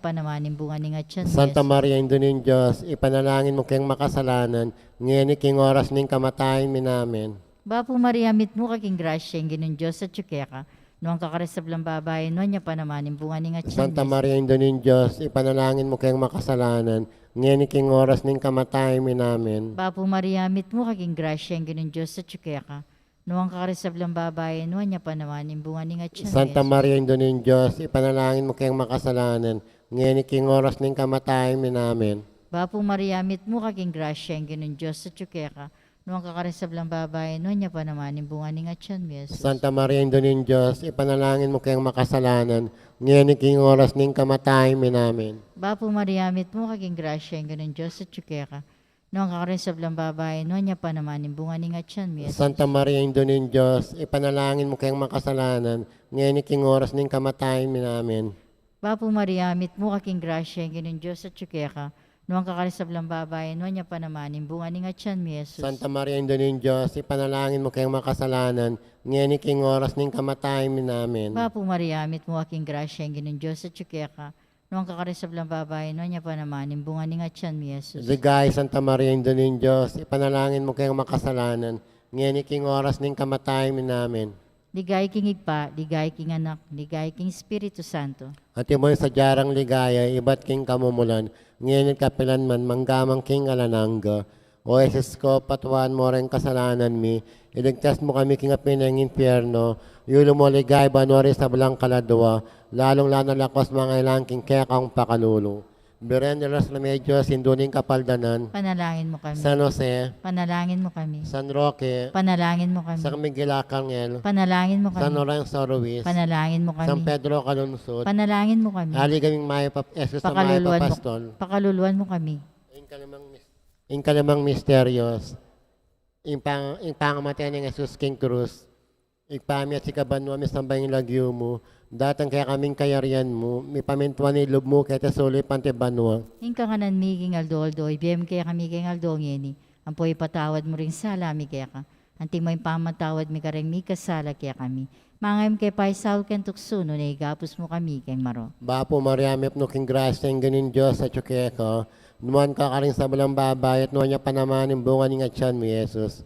panamanin bunga ni nga tiyan. Santa Maria, Ina ng Diyos, ipanalangin mo kayong makasalanan, ngayon iking oras ng kamatayan mi namin. Bapo Maria, mit mo kaking grasya, yung ginong Diyos at tsukeka. Noong kakaresablang babae, noon niya panamanin bunga ni nga tiyan. Santa Maria, Ina ng Diyos, ipanalangin mo kayong makasalanan, ngayon iking oras ng kamatayan mi namin. Bapo Maria, mit mo kaking grasya, yung ginong Diyos at tsukeka. Noong kakaresablang babae, noon niya panamanin bunga ni nga tiyan. Santa Maria, Ina ng Diyos, ipanalangin mo kayong makasalanan, ngayon iking oras ng kamatayan mi namin. Bapo Maria, mit mo kaking grasya, yung ginong Diyos at tsukeka. Noong kakaresablang babae, noon niya panamanin bunga ni nga tiyan. Santa Maria, Ina ng Diyos, ipanalangin mo kayong makasalanan, ngayon iking oras ng kamatayan mi namin. Bapo Maria, mit mo kaking grasya, yung ginong Diyos at tsukeka. Noong kakaresablang babae, noon niya panamanin bunga ni nga tiyan. Santa Maria, Ina ng Diyos, ipanalangin mo kayong makasalanan, ngayon iking oras ng kamatayan mi namin. Bapo Maria, mit mo kaking grasya, yung ginong Diyos at tsukeka. Noong kakaresablang babae, noon niya panamanin bunga ni nga tiyan, Jesus. Santa Maria, Ina ng Diyos, ipanalangin mo kayong makasalanan, ngayon iking oras ng kamatayan mi namin. Bapo Maria, mit mo kaking grasya, yung ginong Diyos at tsukeka. Noong kakaresablang babae, noon niya panamanin bunga ni nga tiyan, Jesus. Ligay, Santa Maria, Ina ng Diyos, ipanalangin mo kayong makasalanan, ngayon iking oras ng kamatayan mi namin. Ligay king igpa, ligay king anak, ligay king Espiritu Santo. At imoy sa jarang ligaya, iba't king kamumulan, ngayon kapilan man, manggamang king alanangga. O Jesus ko, patuan mo rin kasalanan mi, iligtas mo kami king apin ng impyerno, yulo mo ligay banori sa balang kaladwa, lalong lakos mga ilang king kekang pakalulong. Biren de los Remedios, Sinduning Kapaldanan, Panalangin mo kami. San Jose, Panalangin mo kami. San Roque, Panalangin mo kami. San Miguel Arcangel, Panalangin mo San kami. Lorenzo Ruiz, Panalangin mo San kami. Pedro Calunsod, Panalangin mo kami. Ali kaming Maya Jesus na Maya Pakaluluan mo, Papastol, pakaluluan mo kami. in kalamang misteryos, in pangamatay ng Jesus King Cruz, ipami at si kabanwa mi sambayang lagyo mo, datang kaya kaming kayarian mo, mi pamintuan ni lub mo kaya tasuli pante banwa. Hingka nga nan miging aldo, ibiyem kaya kami kay aldo ngeni. Ampoy patawad mo rin sala mi kaya ka. Anting mo pamatawad mi kareng mi kasala kaya kami. Mangayam kay paisaw ken tukso no na igapos mo kami kay maro. Bapo Mariamip no king grasya ng ganin Diyos sa tsukeko, numan ka ka rin sa balang babay at nuwan niya panaman yung bunga ni nga tiyan mo, Jesus.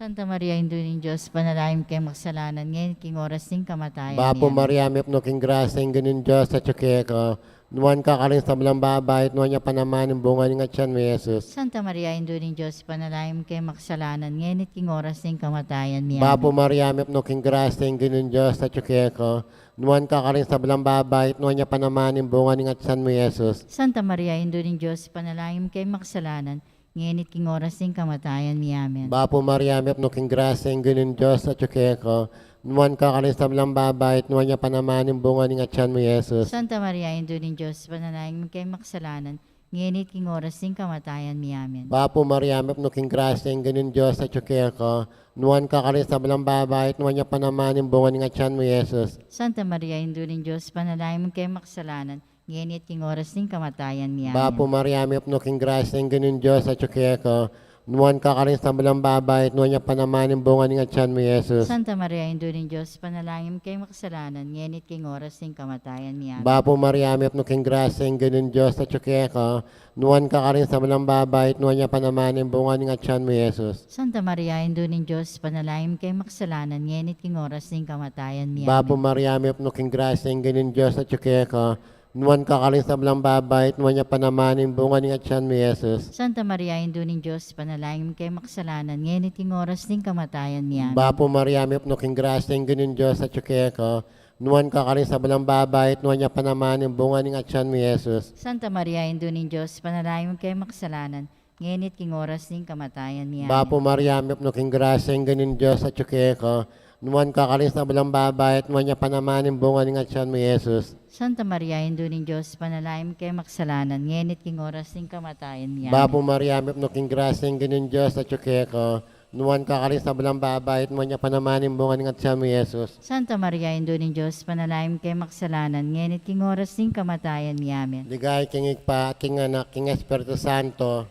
Santa Maria, Indo ng Diyos, panalangin kay maksalanan ngayon king oras ng kamatayan. Bapo niya. Mariamip no king grasya ng ganin Diyos sa tsukeko, nuwan ka rin sa balang babay at nuwan niya panaman yung bunga ni nga tiyan mo, Jesus. Santa Maria, Indo ng Diyos, panalangin kay maksalanan ngayon king oras ng kamatayan. Niya. Bapo Mariamip no king grasya ng ganin Diyos sa tsukeko, nuwan ka rin sa balang babay at nuwan niya panaman yung bunga ni nga tiyan mo, Jesus. Santa Maria, Indo ng Diyos, panalangin kay maksalanan ngayon king oras ng kamatayan. Niya. Amen. Bapo Mariamip no king grasya ng ganin Diyos sa tsukeko, nuwan ka rin sa balang babay at nuwan niya panaman yung bunga ni nga tiyan mo, Jesus. Santa Maria, Indo ng Diyos, panalangin kay maksalanan ngayon king oras ng kamatayan. Niya. Amen. Bapo Mariamip no king grasya ng ganin Diyos sa tsukeko, nuwan ka rin sa balang babay at nuwan niya panaman yung bunga ni nga tiyan mo, Jesus. Santa Maria, Indo ng Diyos, panalangin kay maksalanan ngayon king oras ng kamatayan. Niya. Amen. Bapo Mariamip no king grasya ng ganin Diyos sa tsukeko, nuwan ka rin sa balang babay at nuwan niya panaman yung bunga ni nga tiyan mo, Jesus. Santa Maria, Indo ng Diyos, panalangin kay maksalanan ngayon king oras ng kamatayan. Niya. Amen. Bapo Mariamip no king grasya ng ganin Diyos sa tsukeko, nuwan ka rin sa balang babay at nuwan niya panaman yung bunga ni nga tiyan mo, Jesus. Santa Maria, Indo ng Diyos, panalangin kay maksalanan ngayon king oras ng kamatayan. Niya. Bapo Amen. Mariamip no king grasya ng ganin Diyos sa tsukeko, nuwan ka rin sa balang babay at nuwan niya panaman yung bunga ni nga tiyan mo, Jesus. Santa Maria, Indo ng Diyos, panalangin kay maksalanan ngayon king oras ng kamatayan. Niya. Amen. Bapo Mariamip no king grasya ng ganin Diyos sa tsukeko, nuwan ka rin sa balang babay at nuwan niya panaman yung bunga ni nga tiyan mo, Jesus. Santa Maria, Indo ng Diyos, panalangin kay maksalanan ngayon king oras ng kamatayan. Niya. Amen. Bapo Mariamip no king grasya ng ganin Diyos sa tsukeko, nuwan ka rin sa balang babay at nuwan niya panaman yung bunga ni nga tiyan mo, Jesus. Santa Maria, Indo ng Diyos, panalangin kay maksalanan ngayon king oras ng kamatayan. Niya. Amen. Bapo Mariamip no king grasya ng ganin Diyos sa tsukeko, nuwan ka rin sa balang babay at nuwan niya panaman yung bunga ni nga tiyan mo, Jesus. Santa Maria, Indo ng Diyos, panalangin kay maksalanan ngayon king oras ng kamatayan. Niya. Amen. Ligay king Igpa, king Anak, king Espiritu Santo.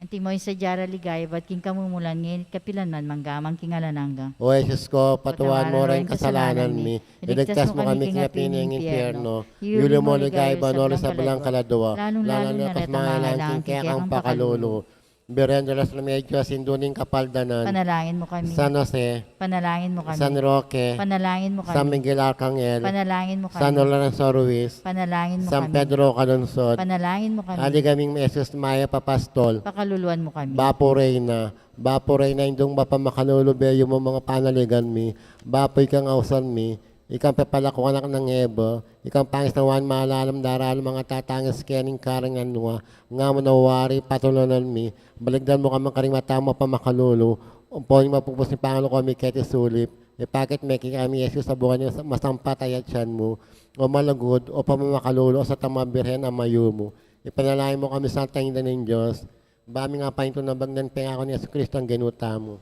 Anti mo sa jara ligaya, ba't king kamumulan ngayon kapilan man manggamang king alananga. O Jesus ko, patuwan mo rin Patawaran kasalanan mi. Iligtas mo kami kinapin ng impyerno. Yulo mo ligay banolo sa balang kaladwa. Lalo na kas mga ilang king kaya kang pakalulu. Beren de las Remedios, Induning Kapaldanan, Panalangin mo kami. San Jose, Panalangin mo kami. San Roque, Panalangin mo kami. San Miguel Arcangel, Panalangin mo kami. San Lorenzo Ruiz, Panalangin mo San kami. Pedro Calonsod, Panalangin mo kami. Aligaming Mesos Maya Papastol, Pakaluluan mo kami. Bapo Reyna, indong bapa makalulubeyo mo mga panaligan mi, Bapoy kang ausan mi, ikang pepalako anak ng Ebo, ikang pangis na wan malalam daral mga tatangis kening karingan nuwa, nga mo nawari patulunan mi, baligdan mo kamang karing matama pa makalulu, umpoing mapupus ni Pangalo kami kete sulip, ipakit meki kami Yesus sa bukan niya masampatay at siyan mo, o malagod, o pamamakalulu, o sa tamabirhen amayo mo, ipanalangin mo kami sa tangin ng Diyos, bami nga pa ito nabag ng pengako ni Yesu Cristo ang ginuta mo.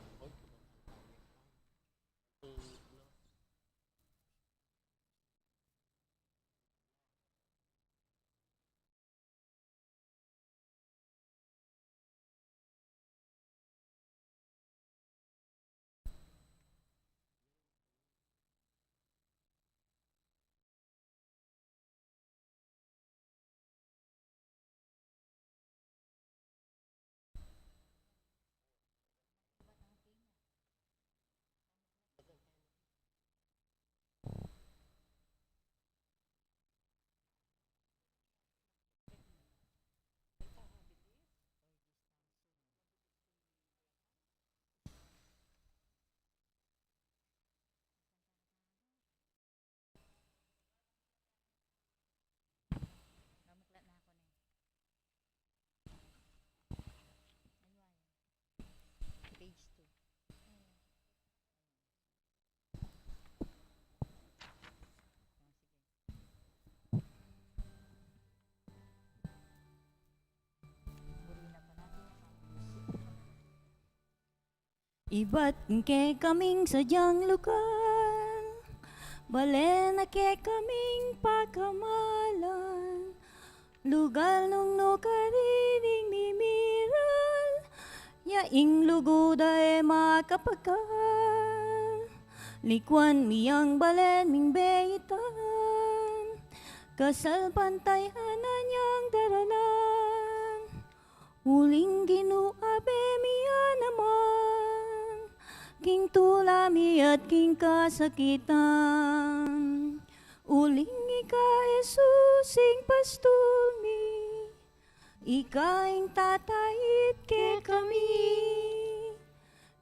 Iba't ke kaming sadyang lugar, balen na ke kaming pagkamalan, lugal nung no karining mimiral, yaing luguda e makapagkal, likwan miyang balen ming beitan, kasal pantayanan yang daralan, uling ginuabe miya naman, king tulami at king kasakitan. Uling ika Jesus ing pastulmi, ikaing tatayit ke kami,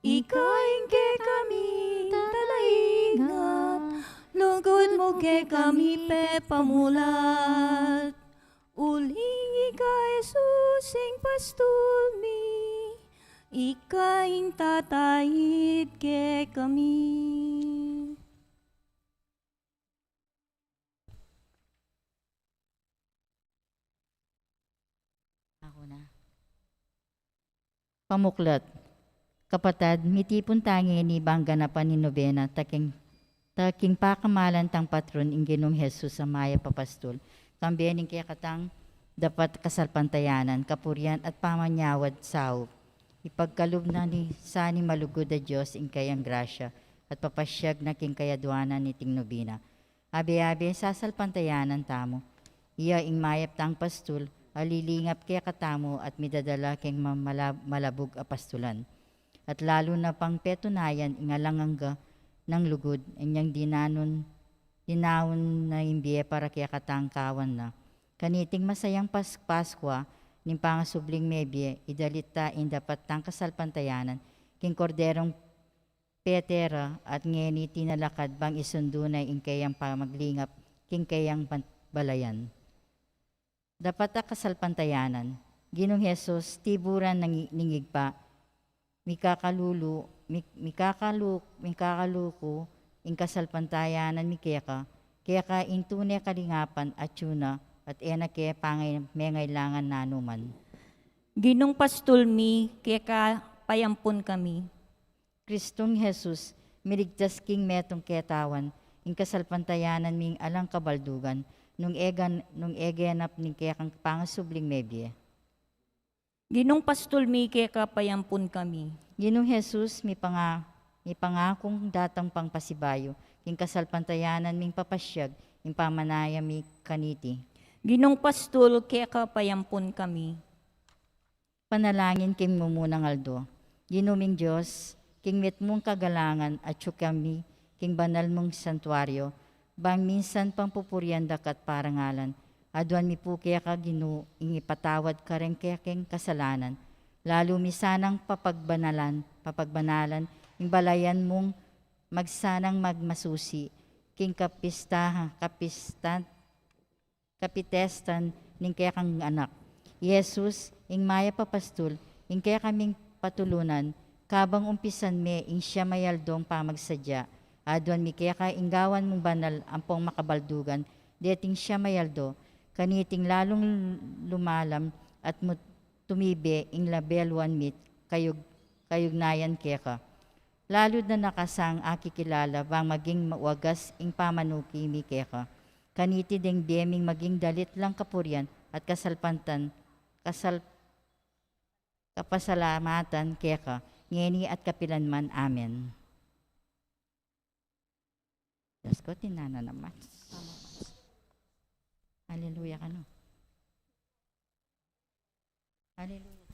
ikaing ke kami talaingat, lugod mo ke kami pe pamulat. Uling ika Jesus ing pastulmi, ikaing tatayit ke kami. Ako na. Pamuklat. Kapatad, mitipon tangi ni bangganapan ni Nobena, taking pakamalan tang patron ing Ginong Jesus sa Maya Papastol. Kambiyaning kaya katang dapat kasalpantayanan, kapurian at pamanyawad sao. Ipagkalub na ni sani malugod a Diyos ing kayang grasya at papasyag na king kayadwanan ni ting Nobina. Abi-abi sasalpantayanan tamo. Iya ing mayap tang pastul, alilingap kaya katamo at midadala king malabog a pastulan. At lalo na pang petunayan ingalangangga ng lugod, inyang dinawon na imbiye para kaya katangkawan na. Kaniting masayang Paskwa, ning pangasubling mebye, idalita in dapat tang kasalpantayanan, king korderong petera at ngeni tinalakad bang isundunay ing kayang pamaglingap, king kayang balayan. Dapat ta kasalpantayanan, Ginong Jesus, tiburan ng ningigpa, mikakaluko, ing kasalpantayanan kaya ka ing tunay kalingapan at tuna, at ena kaya pangay mengailangan nanuman. Ginong pastulmi, kaya ka payampun kami. Kristong Jesus, miligtas king metong ketawan, ing kasalpantayanan ming alang kabaldugan, nung eganap ning kaya kang pangasubling mebye. Ginong pastol mi kaya payampun kami. Ginong Jesus, mi pangakong datang pang pasibayo, king kasalpantayanan ming papasyag, ing pamanaya mi kaniti. Ginong pastol kaya payampun kami. Panalangin king mumunang aldo. Ginuming Diyos, king mit mong kagalangan at kami, king banal mong santuaryo, bang minsan pang pupurian dakat parangalan. Aduan mi po kaya ka ginu, ingipatawad ka rin kaya king kasalanan. Lalo misanang papagbanalan, ing balayan mong magsanang magmasusi, king kapitestan, ning kaya kang anak. Jesus, ing maya papastol, ing kaya kaming patulunan, kabang umpisan me, ing siya mayaldong pamagsadya. Aduan mi kaya ka inggawan mong banal, ampong makabaldugan, deting siya mayaldo, kaniting lalong lumalam at tumibe ing labelwan mit kayugnayan keka. Lalo na nakasang akikilala bang maging wagas ing pamanuki mi keka. Kaniti ding biyeming maging dalit lang kapuryan at kapasalamatan keka. Ngeni at kapilanman. Amen. Diyos ko, tinana naman. Hallelujah ka no. Hallelujah.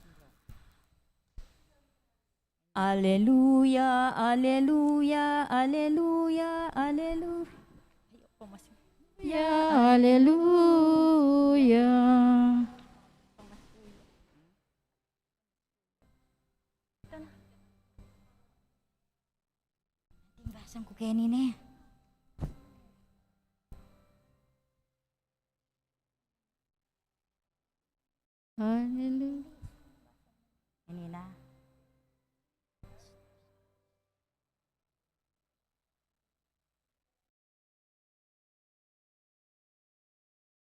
Aleluya, aleluya, aleluya, aleluya. Hallelujah. Timbasan ko kaya nini. Hallelujah. Ini na.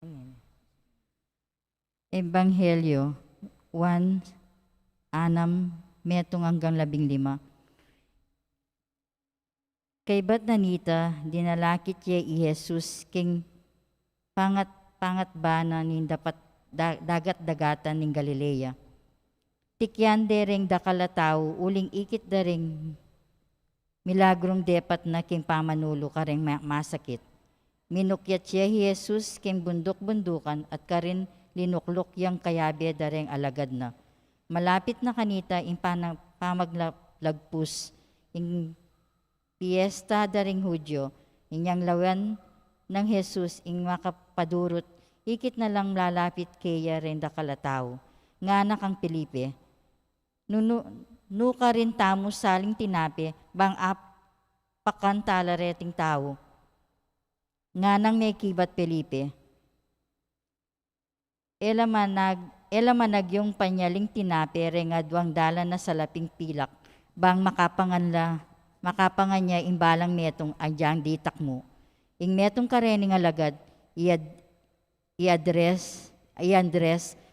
Amen. Ebanghelyo 1:6 hanggang 15. Kay ba't nanita, dinalakit niya Jesus king pangat bana ning dapat dagat-dagatan ning Galilea. Tikyan dereng dakalataw, uling ikit dereng milagrong depat na king pamanulo kareng masakit. Minukyat siya Jesus king bundok-bundukan at karin linuklok yang kayabe dareng alagad na. Malapit na kanita ing pamaglagpus ing piyesta daring Hudyo, inyang lawan ng Jesus ing makapadurot, ikit na lang lalapit kaya rin dakalataw. Nga na kang Pilipe, nuka rin tamo saling tinape, bang pakan talareting tao. Nga nang may kibat Pilipe. Elamanag yung panyaling tinape, rengadwang dala na sa laping pilak, bang makapangan niya imbalang metong adyang ditak mo. Ing metong karening alagad, i-Andres,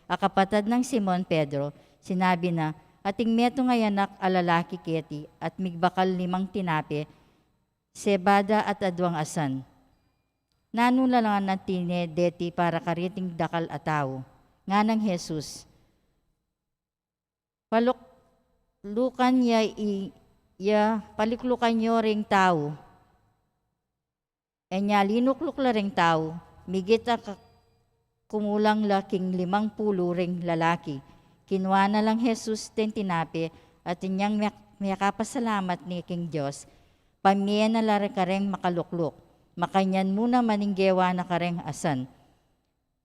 akapatad ng Simon Pedro, sinabi na, ating metong ayanak alalaki keti at migbakal 5 tinape, sebada at adwang asan. Nanulalangan na tinedeti para kariting dakal ataw. Nga ng Jesus. Paluklukan paliklukan nyo ring tao. Enya linukluk la ring tao, migit kumulang laking 50 ring lalaki. Kinuha na lang Jesus ten tinape at inyang miyakapasalamat ni King Diyos. Pamiya na lari kareng makalukluk. Makanyan muna maninggewa na kareng asan.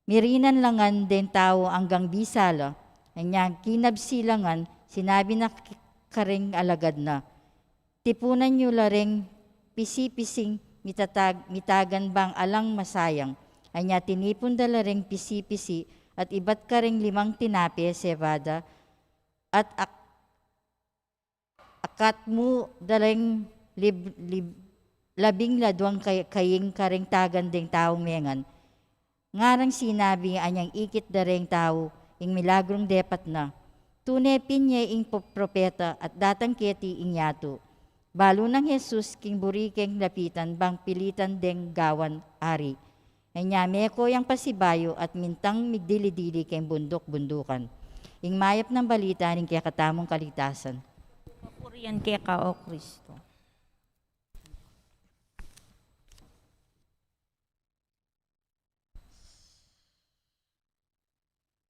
Mirinan langan den tao hanggang bisala. Enya kinabsilangan, sinabi na kareng alagad na. Tipunan nyo lareng pisi-pising mitagan bang alang masayang. Anya tinipon dalareng pisi-pisi at ibat ka ring 5 tinape sebada at akat mo dalareng 12 kaying karing tagan ding taong mengan. Ngarang sinabi anyang ikit dareng tao ing milagrong depat na. Tunepin niya ing propeta at datang keti ing yato. Balo ng Jesus king burikeng lapitan bang pilitan deng gawan ari. Anya meko yang pasibayo at mintang migdili-dili king bundok-bundukan. ing mayap ng balita ning kaya katamong kaligtasan. Papurian kaya ka, O Kristo.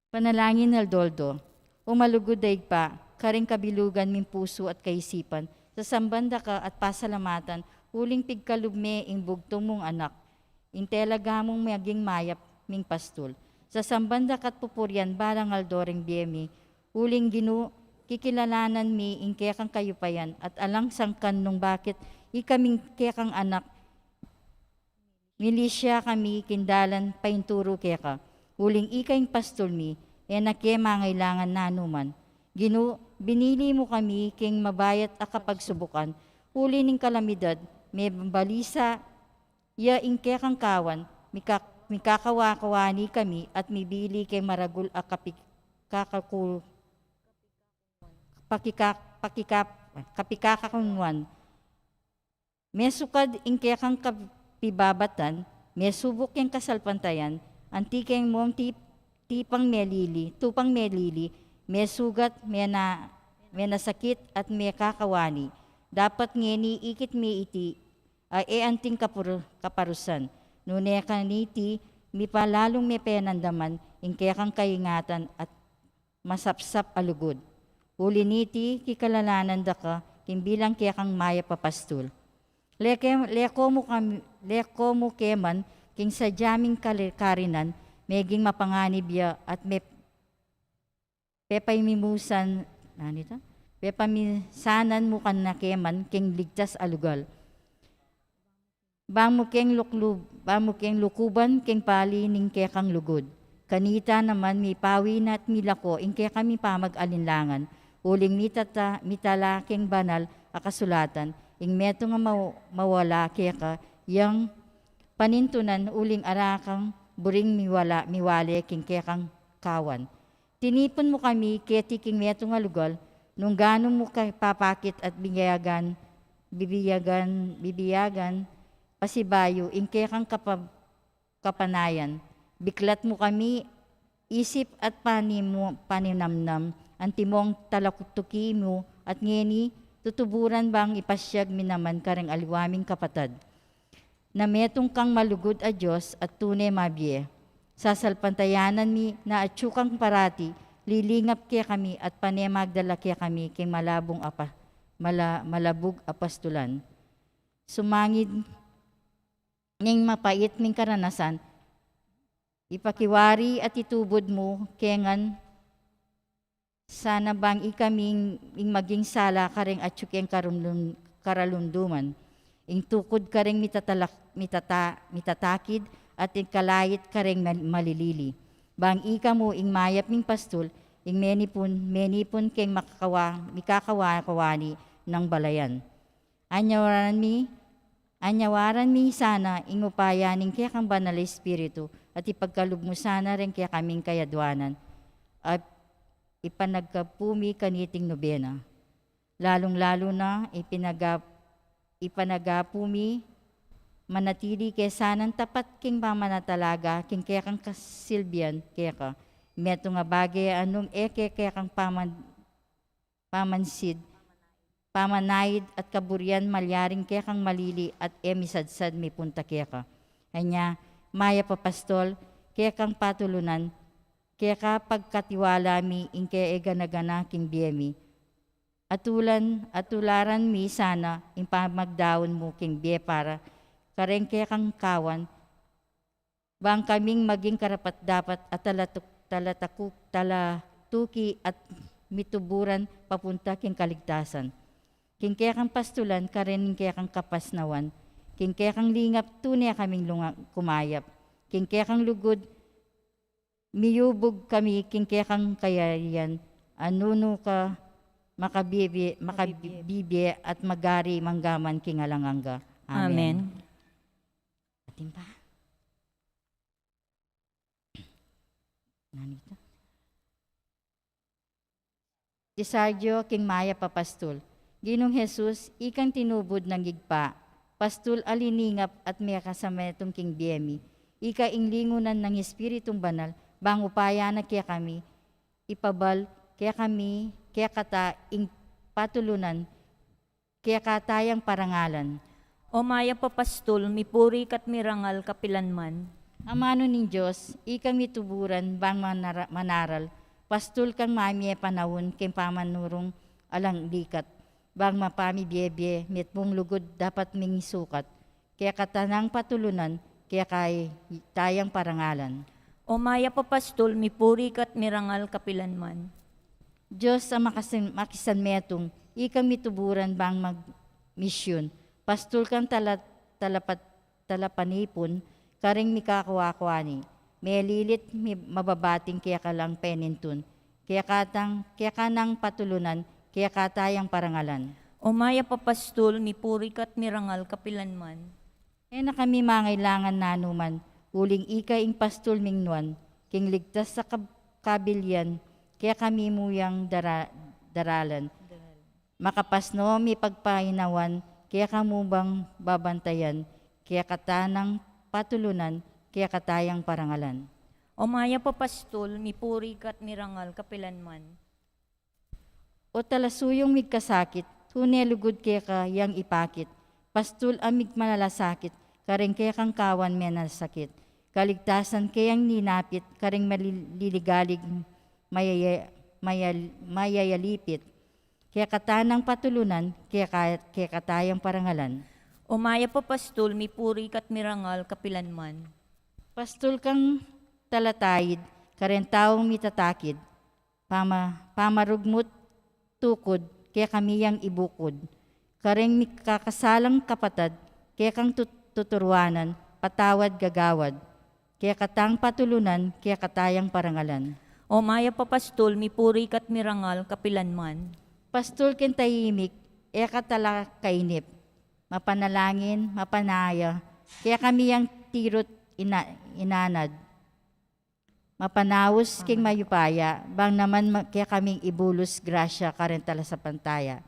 Panalangin ng Doldo, umalugod daig pa, karing kabilugan min puso at kaisipan, sa sambanda ka at pasalamatan, huling pigkalugme ing bugtong mong anak, ing telagamong maging mayap ming pastol. Sa sambanda kat pupuryan barangal doreng biemi, huling kikilalanan mi ing kekang kayupayan at alang sangkan nung bakit ikaming kekang anak, milisya kami kindalan painturo keka. Huling ikaing pastol mi, enake mangailangan nanuman. Binili mo kami king mabayat a kapagsubukan. Huli ning kalamidad, may balisa, ya ingke kang kawan, mikakawakawani kami at mibili kay maragul a kapikakakunwan. May sukad ingke kang kapibabatan, may subok yung kasalpantayan, antikeng mong tupang melili, may sugat, may nasakit at may kakawani. Dapat ngeni ikit may iti, anting kaparusan. Nune kaniti, mi palalong may penandaman, ingkekang kaingatan at masapsap alugod. Uli niti, kikalalanan da ka, kimbilang kekang maya papastul. Leko mo keman, king sa jaming karinan, meging mapanganib at may pepamisanan mo kan na keman, king ligtas alugal. Bang mo keng lukuban, king pali ning kekang lugod. Kanita naman mi pawi na at milako, ing kaya kami pamag-alinlangan. Uling mitala king banal akasulatan, ing meto nga mawala keka, yang panintunan uling arakang buring miwale king kekang kawan. Tinipon mo kami keti king meto nga lugal, nung gano'n mo kay papakit at bibiyagan, pasibayo, ing kekang kapanayan. Biklat mo kami, isip at paninamnam, antimong talakutuki mo, at ngeni, tutuburan bang ipasyag minaman kareng aliwaming kapatad. Na metong kang malugod a Diyos at tunay mabye. Sasalpantayanan mi na atsukang parati, lilingap kaya kami at panemagdala kaya kami king malabog apastulan. Sumangid ning mapait ming karanasan, ipakiwari at itubod mo kengan sana bang ikaming maging sala kareng atsukeng karalunduman. Ing tukod kareng mitatakid at ikalayit kareng malilili. Bang ika mo ing mayap ming pastol, ing menipon keng mikakawani ng balayan. Anyawaran mi sana ing upayaning kaya kang banal espiritu at ipagkalub mo sana rin kaya kaming kayadwanan at ipanagkapumi kaniting nobena. Lalong-lalo na ipanagapumi manatili kay sanang tapat king pamanatalaga king kaya kang kasilbian kaya ka. Meto nga bagay anong kaya kang pamansid, pamanayid at kaburian malyaring kaya kang malili at misadsad may punta kaya ka. Kanya, maya papastol, kaya kang patulunan, kaya ka pagkatiwala mi ing kaya ganagana king biyemi. Atularan mi sana ing pamagdaon mo king biye para kareng kaya kang kawan, bang kaming maging karapat dapat at talatuki at mituburan papunta king kaligtasan. King kaya kang pastulan, karen kaya kang kapasnawan, king kaya kang lingap, tunay kaming kumayap, king kaya kang lugod, miyubog kami, king kaya kang kayayan, anuno ka, makabibi at magari manggaman king alanganga. Amen. Ating pa. Nanita. Desardio king maya papastol. Ginong Jesus, ikang tinubod ng gigpa, pastul aliningap at may kasametong king biyemi. Ika inglingunan ng Espiritong Banal, bang upaya na kaya kami, kaya kata ing patulunan, kaya katayang parangalan. O maya papastol, mipuri kat mirangal kapilanman. Amano ning Diyos, ikang mituburan bang manaral, pastul kang mamie panawon king pamanurong alang likat, bang mapami biye mit mong lugod dapat ming sukat, kaya katanang patulunan, kaya kay tayang parangalan. O maya papastol, mipuri kat mirangal kapilanman. Diyos ang makisan metong, ikang mituburan bang mag-misyon, pastul kang talapanipon, karing mikakuwakwani, may lilit mababating kaya kalang penintun, kaya kanang patulunan, kaya katayang parangalan. O maya papastol, mipuri kat mirangal kapilanman. E na kami mangailangan nanuman, uling ikay ing pastul mingnuan, king ligtas sa kabilyan, kaya kami muyang daralan. Makapasno mi pagpainawan, kaya kamubang babantayan, kaya katanang patulunan, kaya katayang parangalan. O maya papastol, mipuri kat mirangal kapilanman. O talasuyong migkasakit, hunelugod kaya ka yang ipakit, pastul amig manalasakit, karing kaya kang kawan menasakit, kaligtasan kayang ninapit, karing maliligalig mayayalipit, kaya katanang patulunan, kaya katayang parangalan. O maya papastol, mipuri kat mirangal kapilanman. Pastul kang talatayid, karen taong mitatakid, pamarugmut tukod, kaya kami yang ibukod. Kareng mikakasalang kapatad, kaya kang tuturwanan, patawad gagawad, kaya katang patulunan, kaya katayang parangalan. O maya papastol, mipuri kat mirangal kapilanman. Pastul kentayimik, katala kainip, mapanalangin, mapanaya, kaya kami yang tirot inanad. Mapanawos king mayupaya, bang naman kaya kaming ibulus grasya karentala sa pantaya.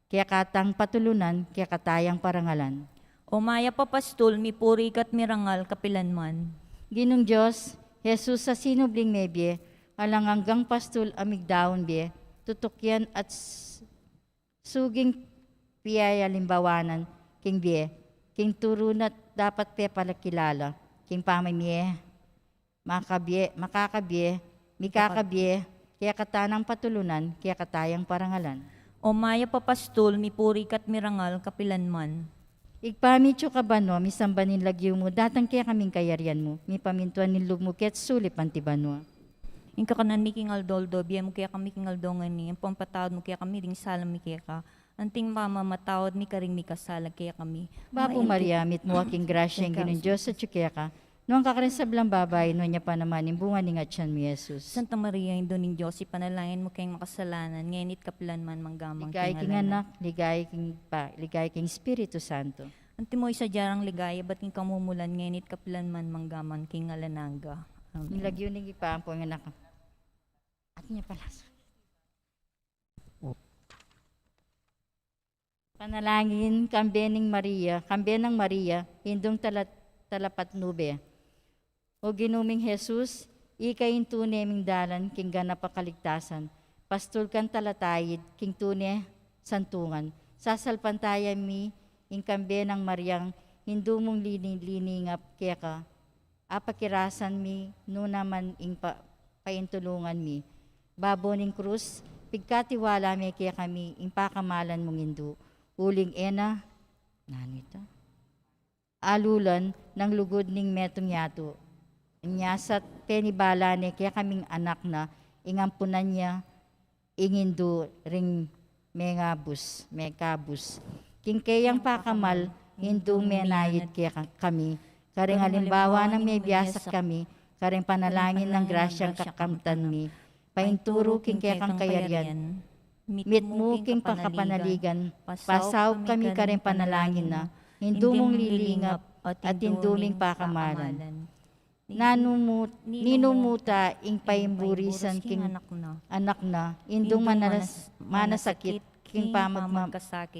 Kaya katang patulunan, kaya katayang parangalan. O maya papastol, mipuri kat mirangal kapilanman. Ginong Diyos, Jesus sa sinubling mebye, alang hanggang pastul amig daon bye, tutukyan at suging piyaya limbawanan, king bye, king turunat dapat pe palakilala, king pamamye, makakabye, mikakabye, kaya katanang patulunan, kaya katayang parangalan. O maya papastol, mipuri kat mirangal kapilanman. Igpamityo ka ba no, misambanin lagyo mo, datang kaya kaming kayarian mo, mi pamintuan nilog mo, ket sulip antibano. Inka kanan mi kingal doldo, biya mo kaya kami kingal dongan ni, ang pampatawad mo kaya kami, ring salam mi kaya ka. Anting mama matawad mi karing mi kasala kaya kami. Bapo Maria, mit mo aking grasya ang ginong Diyos sa kaya ka, noong kakarin sa blang babay, no niya pa naman, imbunga ni nga mi Jesus. Santa Maria, Indo ning Diyos, ipanalangin mo kayong makasalanan, ngayon kapilan man manggamang Ligay king anak, ligay king Espiritu Santo. Anti mo isa jarang ligaya, ba't king kamumulan, ngayon kapilan man manggaman king alananga. Amen. Nilagyo ni pa ang anak. At niya pala. Panalangin kambeneng Maria, hindong talapat nube. O ginuming Jesus, ikayin tunay ming dalan, king ganap kaligtasan. Pastul kan talatayid, king tunay santungan. Sasalpantaya mi, ing kambenang Mariang, hindu mong liningap kaya ka. Apakirasan mi, nunaman ing paintulungan mi. Baboning krus, pigkatiwala mi kaya kami, ing pakamalan mong hindu. Uling ena, nanito, alulan ng lugod ning metong yato. Inyasat penibala ni kaya kaming anak na ingampunan niya ingindu ring megabus. King kayang pakamal, hindu menayit kaya kami. Karing halimbawa ng may biyasak kami, karing panalangin ng grasyang kakamtan mi. Painturo king kaya kang kayarian. Mit mo king pakapanaligan, pasaw kami karing panalangin na, hindu mong lilingap at hinduming pakamalan. Ninumuta ing paimburisan king anak na, indong manasakit king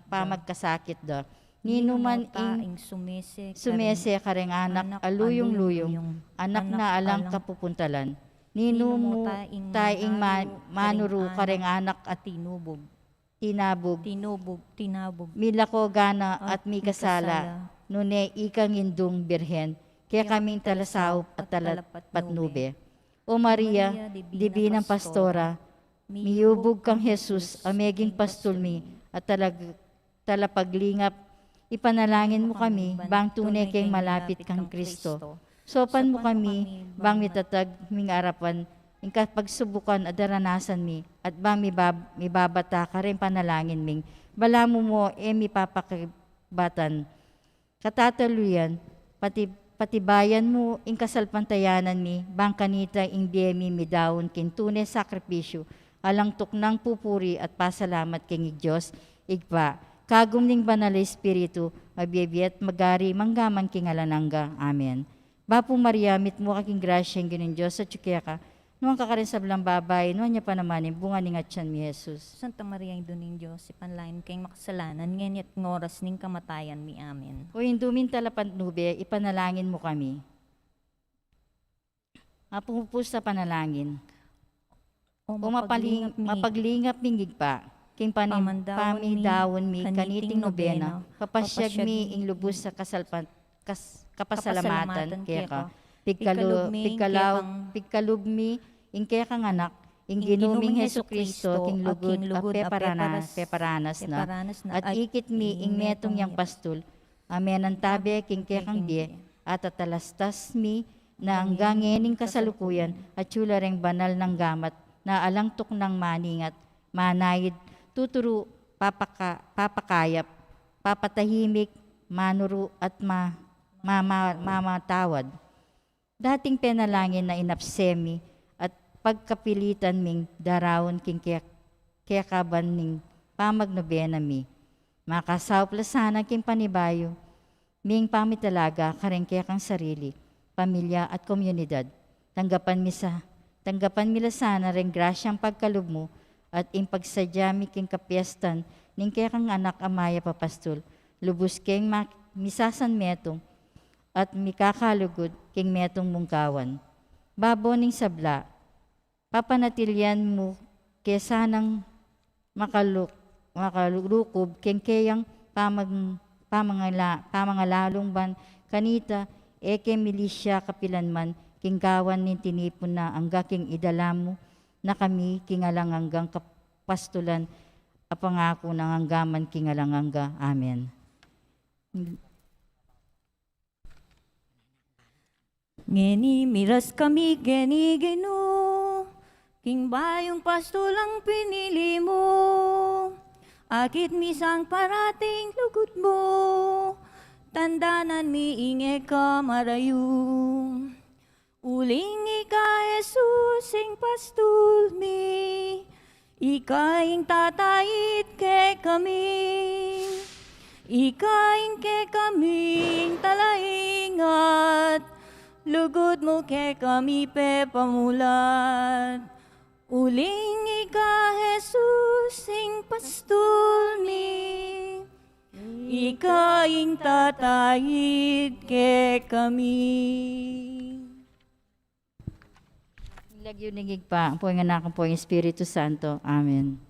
pamagkasakit da. Ninuman ing sumese karing anak aluyong-luyong, anak na alang kapupuntalan. Ninumu taing manuru kareng anak at tinubog, tinabog. tinabog, Milako gana at mi kasala. Nune ikang indung birhen. Kaya kaming talasaw at patnube. O Maria, Dibinang Pastora, miyubog kang Jesus, ameging pastulmi, at talapaglingap, ipanalangin mo kami, bang tunay kang malapit kang Kristo. Sopan mo kami, bang mitatag ming arapan, ingkat pagsubukan at daranasan mi, at bang mibabata ka rin panalangin ming, bala mo mi papakibatan. Katataluyan, patibayan mo ing kasalpantayanan mi, bang kanita ing biyemi mi daon kintune sakripisyo, alang tuknang pupuri at pasalamat king Diyos, igpa, kagum ning banal na Espiritu, abiyabiyat magari manggaman king alanangga. Amen. Bapo Maria, mit mo kaking grasya ng ginin Diyos at tsukya ka, nuwang kakarin sa belang babay, nuwang niya pa naman yung bunga ning atyan mi Jesus. Santa Maria, yung duning Diyos, ipanlain kayong makasalanan, ngayon at ngoras ning kamatayan mi. Amen. O indumin talapan nube, ipanalangin mo kami. Mapupus sa panalangin. O mapaglingap mingig pa, king pamidawon mi, kaniting nobena, kapasyag mi ing lubos sa kapasalamatan, kaya ka, pigkalubmi, ing kaya kang anak, ing ginuming Heso Kristo, king lugod, a peparanas na, at ikit mi, ing metong yang pastul, amen ang tabi, king kaya kang die, at atalastas mi, na ang gangening kasalukuyan, at chula reng banal ng gamat, na alangtok ng maningat, manayid, tuturo, papakayap, papatahimik, manuru, at mamatawad. Dating penalangin na inapsemi at pagkapilitan ming darawon king kekaban ning pamagnobena mi. Makasaw plasana king panibayo, ming pamitalaga kareng kang sarili, pamilya at komunidad. Tanggapan mila sana ring grasyang pagkalub mo at ing pagsadya mi king kapiestan ning kang anak amaya papastol. Lubos king misasan metong at mikakalugod king metong mungkawan. Babo ning sabla, papanatilyan mo kesanang makalukob king kayang pamangalalong ban kanita eke milisya kapilanman king kawan nin tinipon na angga king idalamo na kami king alanganggang kapastulan a pangako ng anggaman king alangangga. Amen. Ngeni miras kami geni geno, king bayong pastulang pinili mo, akit misang parating lugod mo, tandanan mi inge ka marayu. Uling ika Jesus ing pastul mi, ika ing tatayit ke kami, ika ing ke kaming talaingat, lugod mo ke kami pe pamulat. Uling ika Jesus ing pastul mi, ika ing tatayid ke kami. Lagyo ningig pa, ang po ang anak, ang po ang Espiritu Santo. Amen.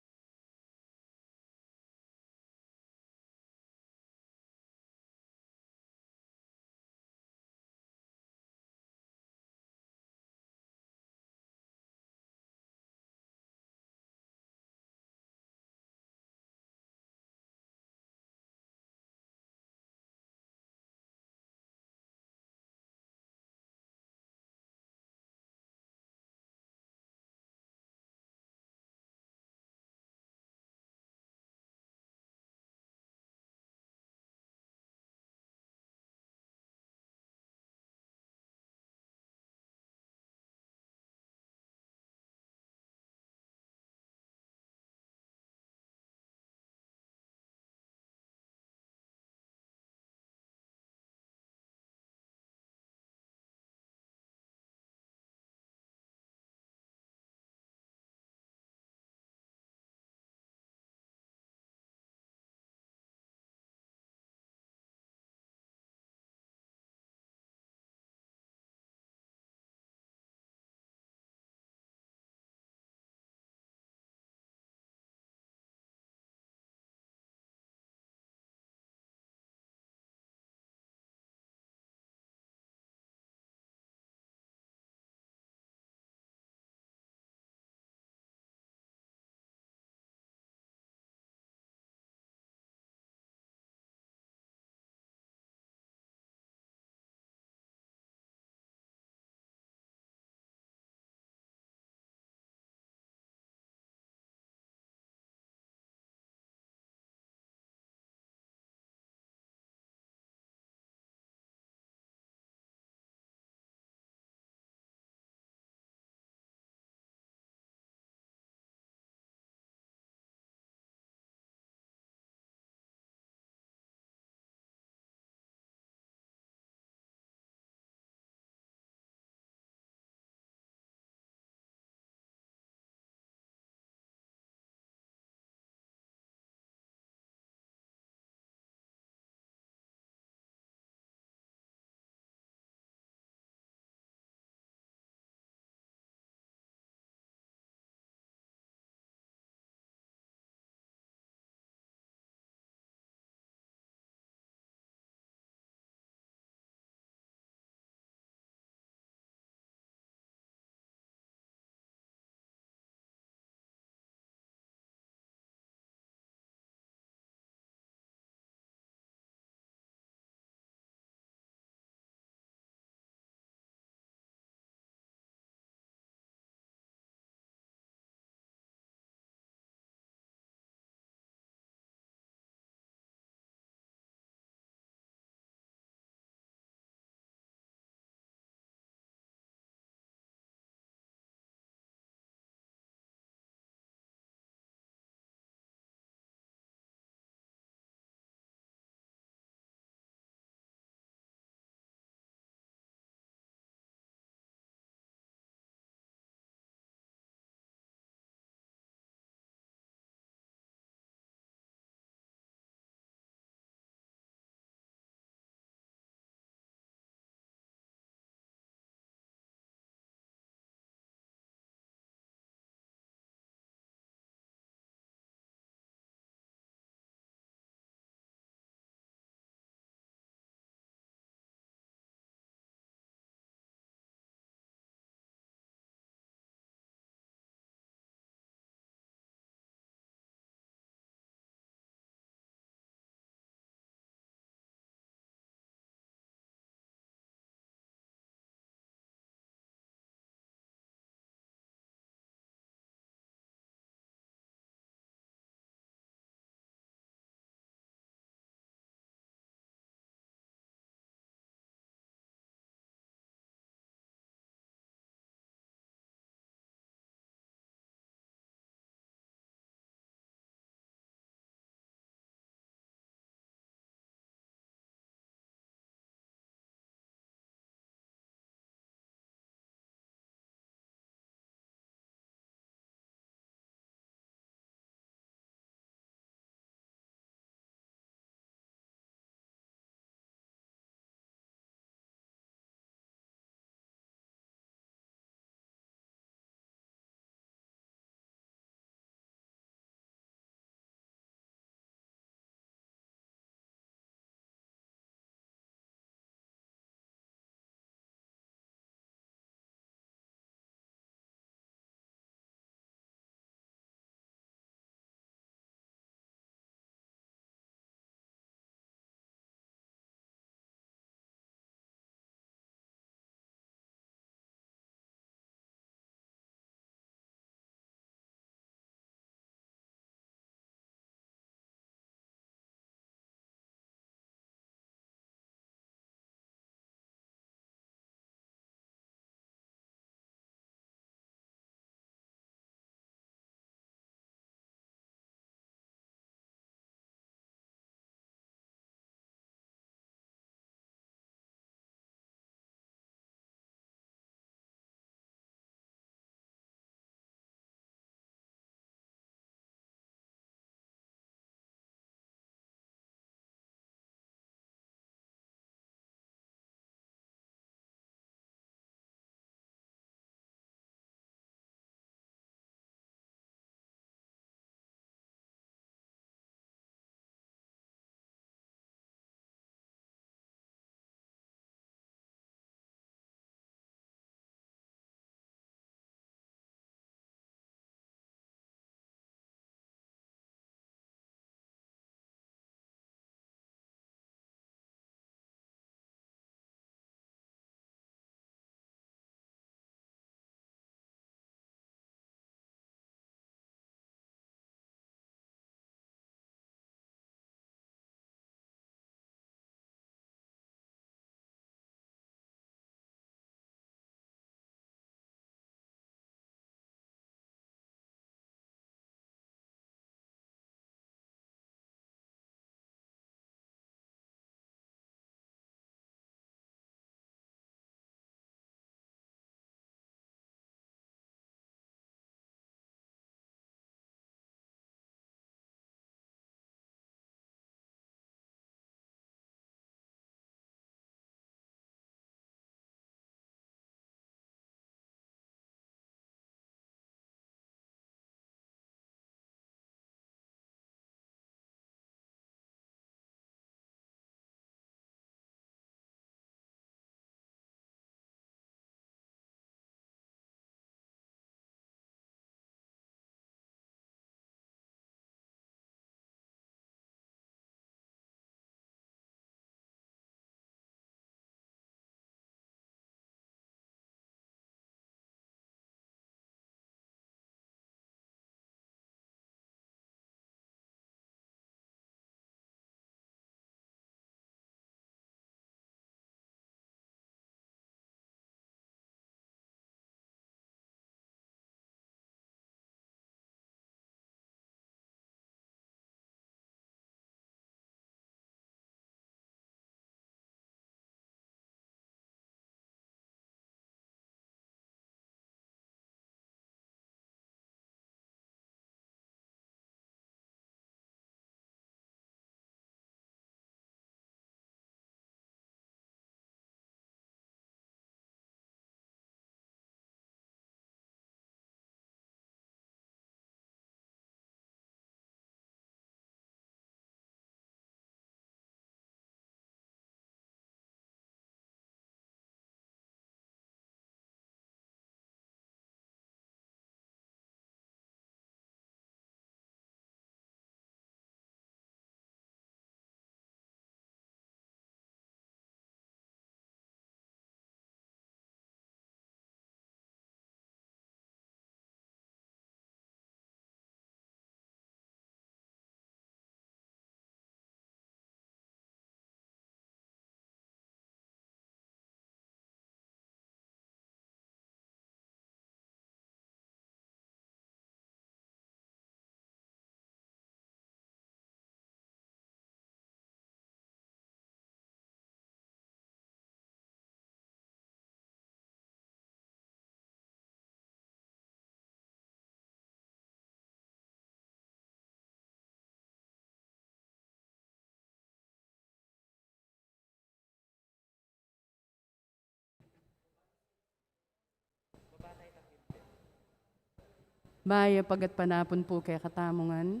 Maya pagat panapon po kay katamongan.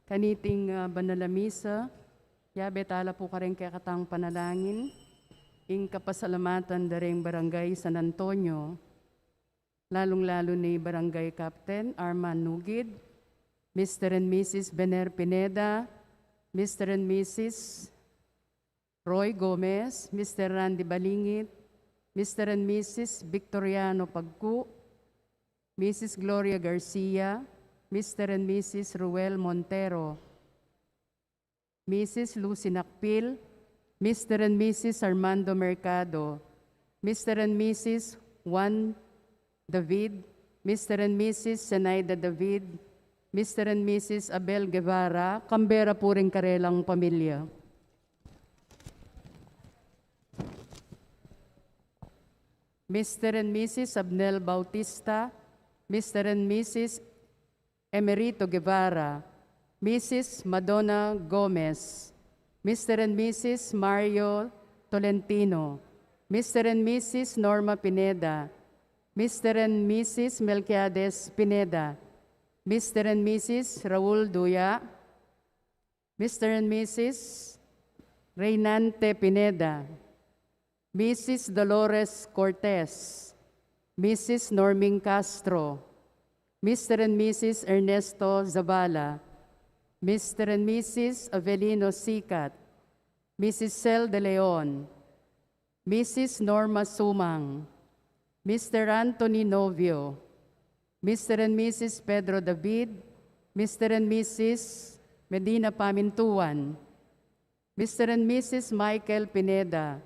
Kaniting banalamisa, yabe tala po ka rin kay katang panalangin. Ing kapasalamatan daring barangay San Antonio, lalong-lalo ni Barangay Captain Arman Nugid, Mr. and Mrs. Bener Pineda, Mr. and Mrs. Roy Gomez, Mr. Randy Balingit, Mr. and Mrs. Victoriano Pagku, Mrs. Gloria Garcia, Mr. and Mrs. Ruel Montero, Mrs. Lucy Nakpil, Mr. and Mrs. Armando Mercado, Mr. and Mrs. Juan David, Mr. and Mrs. Senaida David, Mr. and Mrs. Abel Guevara, Kambera po rin karelang pamilya. Mr. and Mrs. Abnel Bautista, Mr. and Mrs. Emerito Guevara, Mrs. Madonna Gomez, Mr. and Mrs. Mario Tolentino, Mr. and Mrs. Norma Pineda, Mr. and Mrs. Melquiades Pineda, Mr. and Mrs. Raul Duya, Mr. and Mrs. Reynante Pineda, Mrs. Dolores Cortez, Mrs. Norming Castro, Mr. and Mrs. Ernesto Zabala, Mr. and Mrs. Avelino Sicat, Mrs. Cel de Leon, Mrs. Norma Sumang, Mr. Anthony Novio, Mr. and Mrs. Pedro David, Mr. and Mrs. Medina Pamintuan, Mr. and Mrs. Michael Pineda,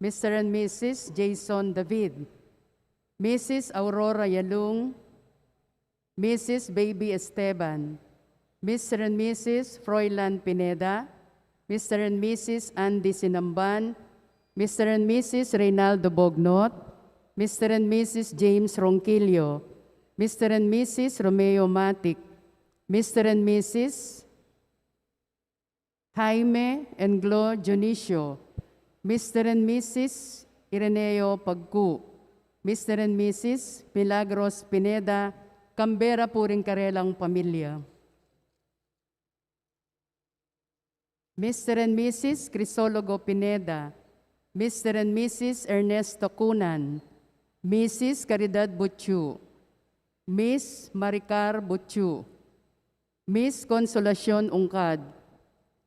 Mr. and Mrs. Jason David, Mrs. Aurora Yalung, Mrs. Baby Esteban, Mr. and Mrs. Froilan Pineda, Mr. and Mrs. Andy Sinamban, Mr. and Mrs. Reynaldo Bognot, Mr. and Mrs. James Ronquillo, Mr. and Mrs. Romeo Matic, Mr. and Mrs. Jaime and Glo Junicio, Mr. and Mrs. Ireneo Pagku, Mr. and Mrs. Milagros Pineda, Kambera po rin karelang pamilya. Mr. and Mrs. Crisologo Pineda, Mr. and Mrs. Ernesto Cunan, Mrs. Caridad Butchu, Miss Maricar Butchu, Miss Consolacion Ungkad,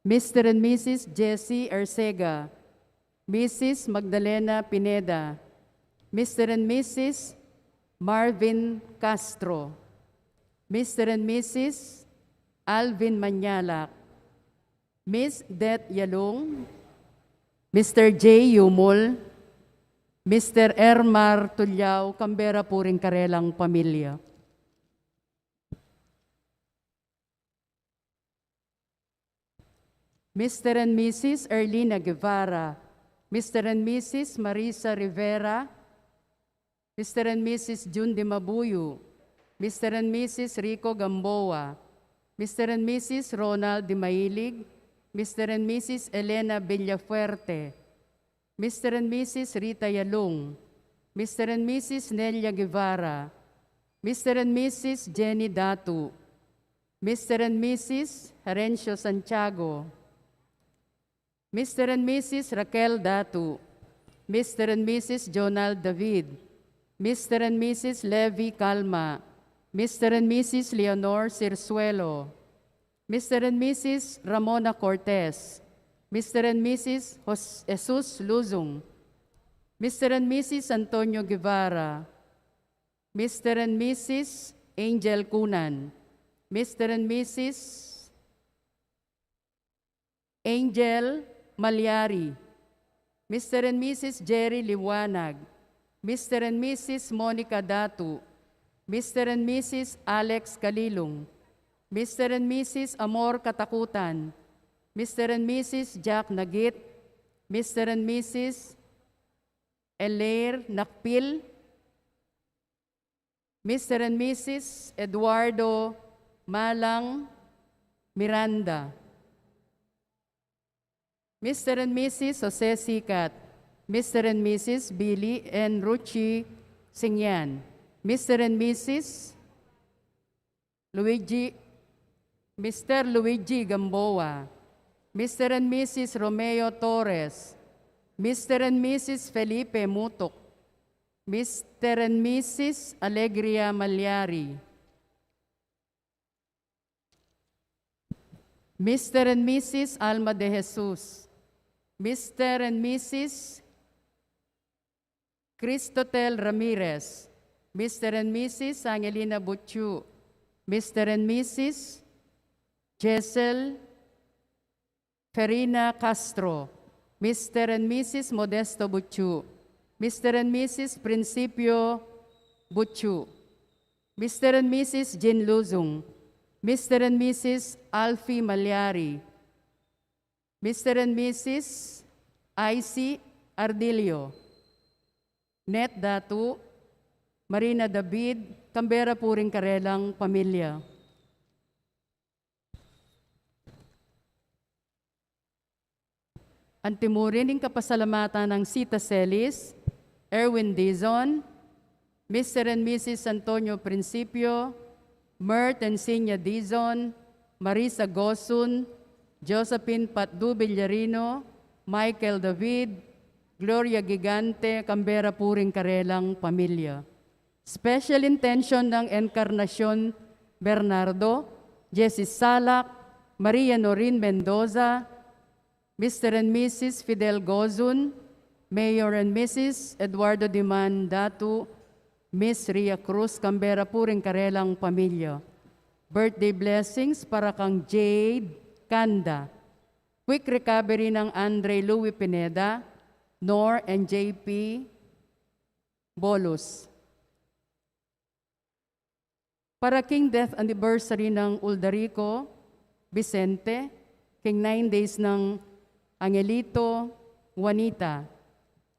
Mr. and Mrs. Jessie Arcega, Mrs. Magdalena Pineda, Mr. and Mrs. Marvin Castro, Mr. and Mrs. Alvin Manyalak, Miss Det Yalong, Mr. J. Yumol, Mr. Ermar Tulyao, Kambera po rin karelang pamilya. Mr. and Mrs. Erlina Guevara, Mr. and Mrs. Marisa Rivera, Mr. and Mrs. Jun de Mabuyo, Mr. and Mrs. Rico Gamboa, Mr. and Mrs. Ronald de Mailig, Mr. and Mrs. Elena Villafuerte, Mr. and Mrs. Rita Yalung, Mr. and Mrs. Nelia Guevara, Mr. and Mrs. Jenny Datu, Mr. and Mrs. Herencio Santiago, Mr. and Mrs. Raquel Datu, Mr. and Mrs. Jonald David, Mr. and Mrs. Levi Calma, Mr. and Mrs. Leonor Cirsuelo, Mr. and Mrs. Ramona Cortez, Mr. and Mrs. Jesus Luzong, Mr. and Mrs. Antonio Guevara, Mr. and Mrs. Angel Cunan, Mr. and Mrs. Angel Malyari, Mr. and Mrs. Jerry Liwanag, Mr. and Mrs. Monica Datu, Mr. and Mrs. Alex Kalilong, Mr. and Mrs. Amor Katakutan, Mr. and Mrs. Jack Nagit, Mr. and Mrs. Elair Nakpil, Mr. and Mrs. Eduardo Malang Miranda, Mr. and Mrs. Jose Sicat, Mr. and Mrs. Billy and Ruchi Singyan, Mr. and Mrs. Luigi, Mr. Luigi Gamboa, Mr. and Mrs. Romeo Torres, Mr. and Mrs. Felipe Mutok, Mr. and Mrs. Alegria Malyari, Mr. and Mrs. Alma de Jesus, Mr. and Mrs. Cristotel Ramirez, Mr. and Mrs. Angelina Butchu, Mr. and Mrs. Jessel Ferina Castro, Mr. and Mrs. Modesto Butchu, Mr. and Mrs. Principio Butchu, Mr. and Mrs. Jin Luzong, Mr. and Mrs. Alfie Malyari, Mr. and Mrs. IC Ardilio, Net Datu, Marina David, Canberra Puring Karelang Pamilya. Antimurin ng kapasalamatan ng Sita Celis, Erwin Dizon, Mr. and Mrs. Antonio Principio, Mert and Sinya Dizon, Marisa Gosun, Josephine Patdu Villarino, Michael David, Gloria Gigante, Canberra Puring Karelang Pamilya. Special intention ng Encarnacion Bernardo, Jessie Salak, Maria Norin Mendoza, Mr. and Mrs. Fidel Gozun, Mayor and Mrs. Eduardo Diman Datu, Miss Ria Cruz, Canberra Puring Karelang Pamilya. Birthday blessings para kang Jade Kanda. Quick recovery ng Andre Louis Pineda, Nor and JP Bolus. Para king death anniversary ng Uldarico Vicente, king 9 days ng Angelito Juanita,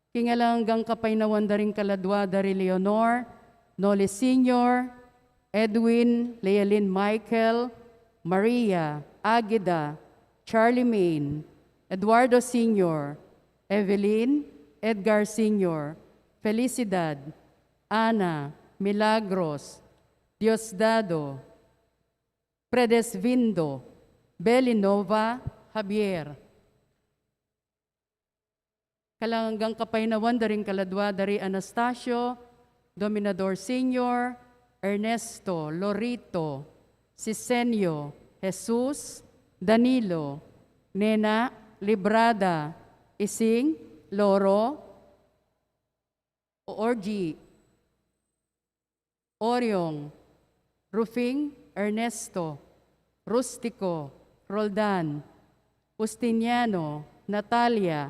king alanggang kapaynawan daring kaladwa dari Leonor, Noli Sr., Edwin, Lealyn Michael, Maria, Agida, Charlie Main, Eduardo Sr., Evelyn, Edgar Sr., Felicidad, Ana, Milagros, Diosdado, Predesvindo, Belinova, Javier. Kalanggang kapaynawan daring kaladwa dari Anastasio, Dominador Sr., Ernesto, Lorito, Sisenio, Jesus, Danilo, Nena, Librada, Ising, Loro, Orgi, Oriong, Rufing, Ernesto, Rustico, Roldan, Justiniano, Natalia,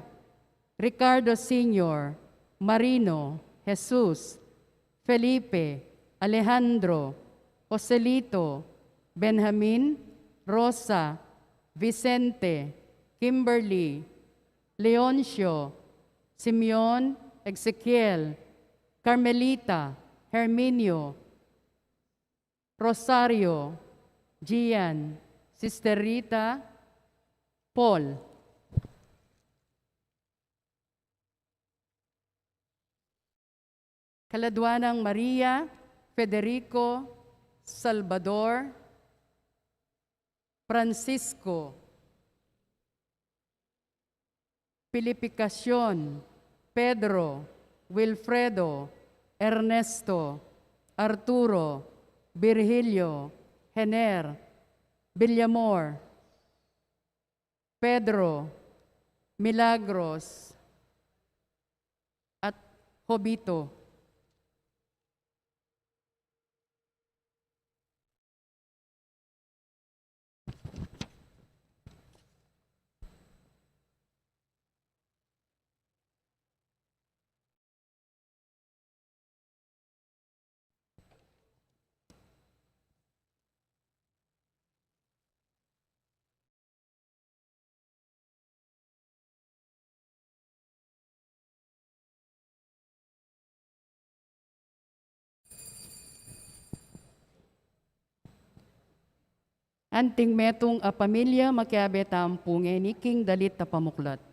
Ricardo Sr., Marino, Jesus, Felipe, Alejandro, Joselito, Benjamin, Rosa, Vicente, Kimberly, Leoncio, Simeon, Ezequiel, Carmelita, Herminio, Rosario, Gian, Sister Rita, Paul. Kaladwanang Maria, Federico, Salvador, Francisco, Pilipicacion, Pedro, Wilfredo, Ernesto, Arturo, Virgilio, Hener, Villamor, Pedro, Milagros, at Jobito. Anting metong a pamilya makiabeta ang punge ni King Dalit na pamuklat.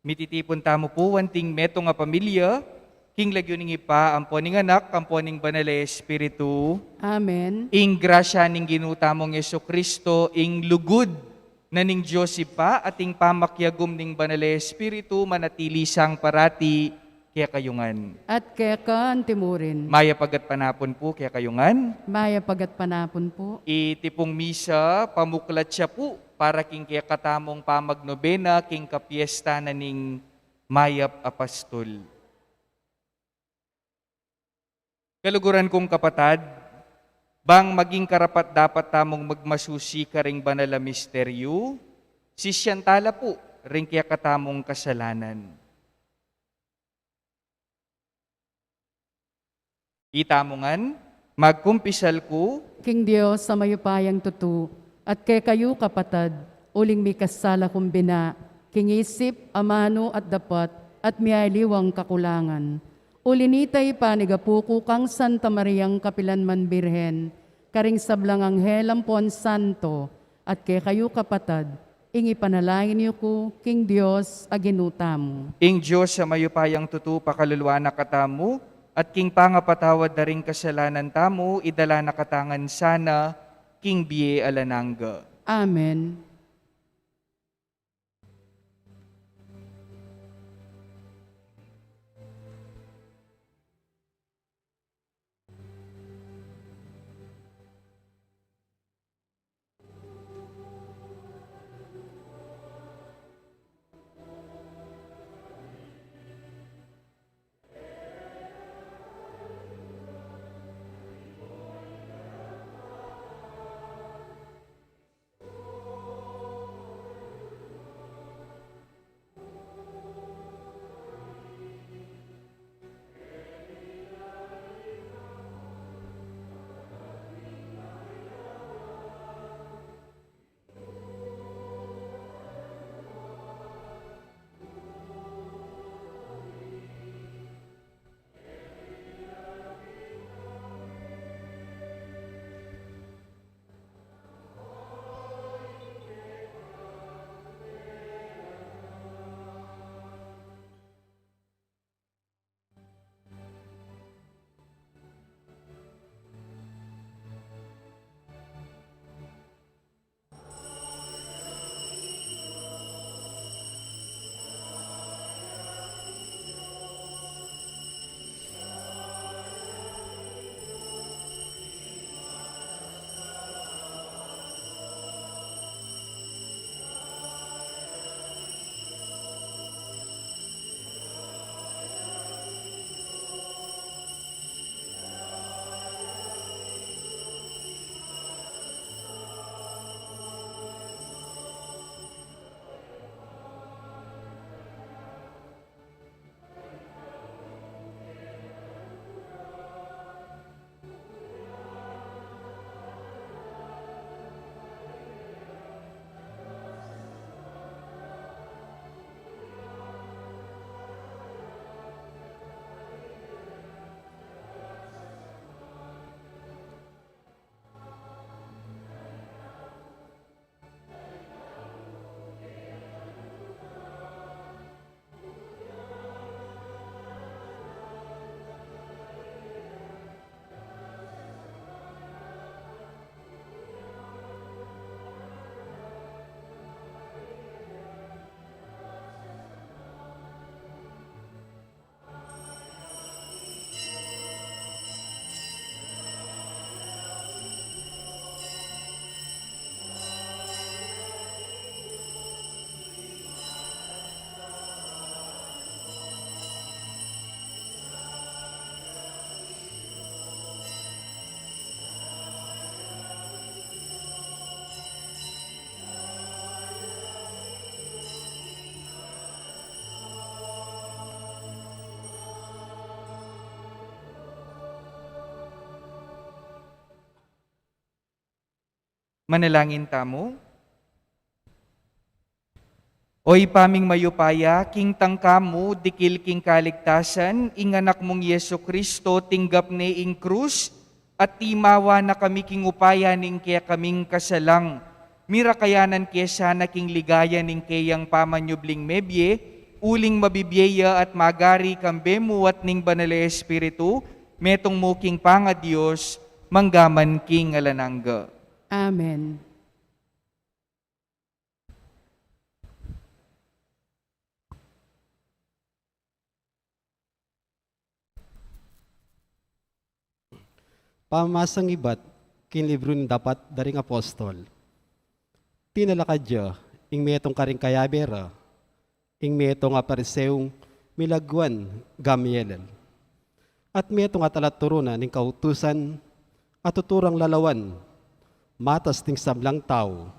Mititipon tamo po wanting meto nga pamilya, king lagyo ning ipa, ampo ning anak, ampo ning banal Espiritu, Amen. ing grasya ning ginutamong Yesu Kristo, ing lugod na ning Diyos ipa, ating pamakyagom ning banal Espiritu, manatili sang parati, kaya kayungan. At kaya ka antimurin. Maya pagat panapon po, kaya kayungan. Maya pagat panapon po. Itipong misa, pamuklat siya po, para king kaya katamong pamagnobena, king kapiesta na ning mayap apastol. Kaluguran kong kapatad, bang maging karapat dapat tamong magmasusi ka ring banal na misteryo, sisyantala po, ring kaya katamong kasalanan. Itamongan, magkumpisal ko, King Diyos sa mayupayang tutu, at kay kayo kapatad, uling mi kasala kumbina, king isip, amano at dapat, at miyaliwang kakulangan. Ulinitay panigapuko kang Santa Mariang Kapilanman Birhen, karing sablang anghel ampon santo, at kay kayo kapatad, ingi panalangin niyo ko, King Diyos, aginutamo. ing Diyos sa mayupayang tutu pakaluluwa na katamu, at king pangapatawad na ring kasalanan tamo, idala na katangan sana, king biye alanangga. Amen. Manalangin tamo. Oy paming mayupaya, king tangkamu, dikil king kaligtasan, inganak mong Yesu Kristo, tinggap ni ing krus, at timawa na kami king upaya ning kaya kaming kasalang. Mira kayanan kesa na king ligaya ning kayang pamanyubling mebye, uling mabibyeya at magari kambemu at ning banale espiritu, metong muking panga Diyos, manggaman king alanangga. Amen. Pamasang ibat, kin libro ni dapat daring apostol. Tinalakadya, ing metong karing kayabera, ing metong apariseung milagwan Gamaliel. At metong atalat turunan ning kautusan at tuturang lalawan, matas ting sablang tao.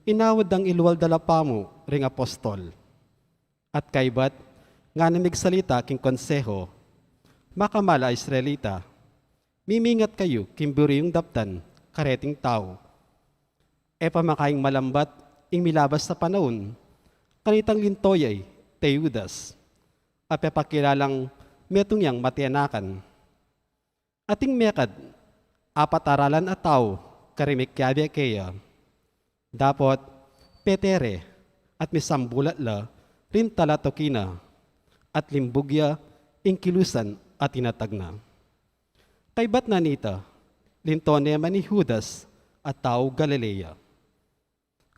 Inawad ang ilwal dalapamo ring apostol. At kaibat, nga namigsalita king konseho, makamala Israelita, mimingat kayo kimburi yung daptan, kareting tao. E pamakaing malambat, ing milabas sa panahon, kanitang lintoyay, Teudas, ape pakilalang metong yang matianakan. Ating mekad, apataralan at tao, karimik kyabe kaya. Dapot, petere, at misambulat la, rin talatokina, at limbugya, ing kilusan at tinatagna. Kaibat na nita, lintonema ni Judas at tao Galilea.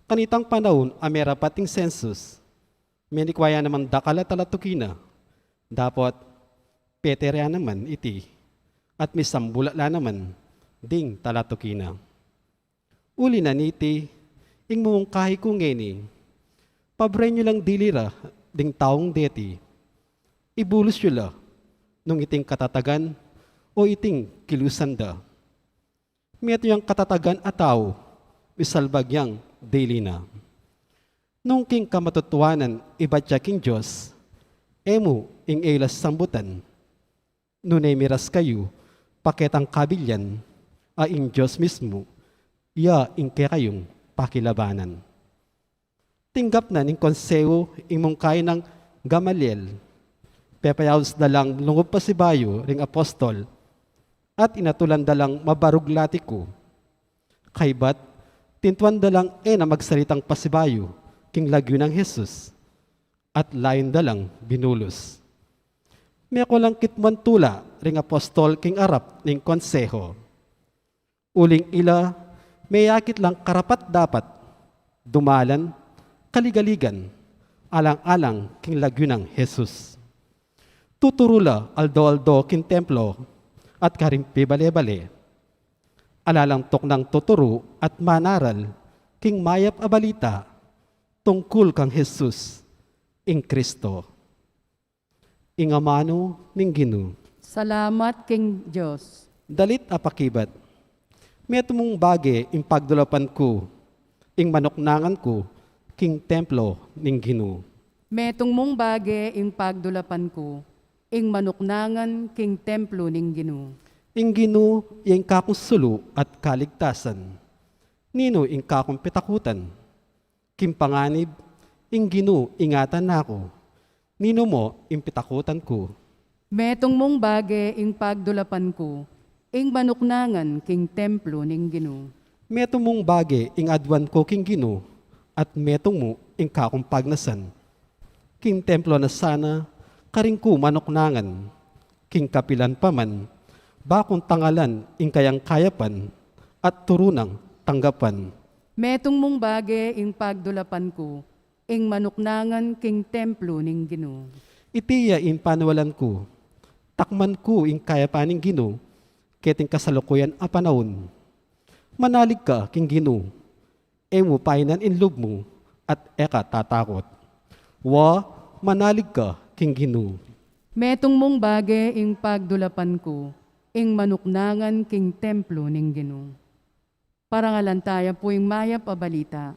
Kanitang panahon, amera pating sensus, menikwaya naman dakala talatukina, dapat peterya naman iti, at misambulala naman, ding talatukina. Uli na niti, ing mungkahi kong ngeni, pabrenyo lang dilira, ding taong deti, ibulos yula, nung iting katatagan, o iting kilusanda. Meto yung katatagan ataw, isalbagyang daily na. Nung king kamatutuanan, ibatya king Diyos, emu ing elas sambutan, nunay miras kayo, paketang kabilyan, ing Diyos mismo, ya ing kayong pakilabanan. Tinggap na ning konseho imong kay ng Gamaliel, pepayaws dalang lungop pa si bayo ring apostol, at inatulan dalang mabaruglati ko. Kaybat, tintuan dalang na magsalitang pasibayo, king lagyo ng Jesus, at lain dalang binulos. May ako lang kitman tula, ring apostol king arap ning konseho. Uling ila, may yakit lang karapat dapat, dumalan, kaligaligan, alang-alang king lagyo ng Jesus. Tuturula aldo-aldo king templo, at karimpi bale-bale. Alalang tok ng tuturo at manaral, king mayap abalita, tungkol kang Jesus, ing Kristo. Ing amano ning Gino. Salamat king Diyos. Dalit apakibat. Meto mong bage ing pagdulapan ko, ing manoknangan ko, king templo ning Gino. Metong mong bage ing pagdulapan ko, ing manuknangan king templo ning Gino. Ing Gino, ing kakong sulu at kaligtasan. Nino ing kakong pitakutan. Kim panganib, ing Gino, ingatan nako. Nino mo, ing pitakutan ko. Metong mong bage ing pagdulapan ko, ing manuknangan king templo ning Gino. Meto mong bage ing adwan ko king Gino, at metong mo ing kakong pagnasan. King templo na sana, karing ko manuknangan, king kapilan paman, bakong tangalan ing kayang kayapan, at turunang tanggapan. Metong mong bage ing pagdulapan ko, ing manuknangan king templo ning Gino. Itiya in panawalan ko, takman ko ing kayapaning Gino, keting kasalukuyan a panahon. Manalig ka king Gino, emo painan in loob mo, at eka tatakot. Wa, manalig ka king Gino. Metong mong bage ing pagdulapan ko, ing manuknangan king templo ning Gino. Parangalan tayo po ing mayap abalita.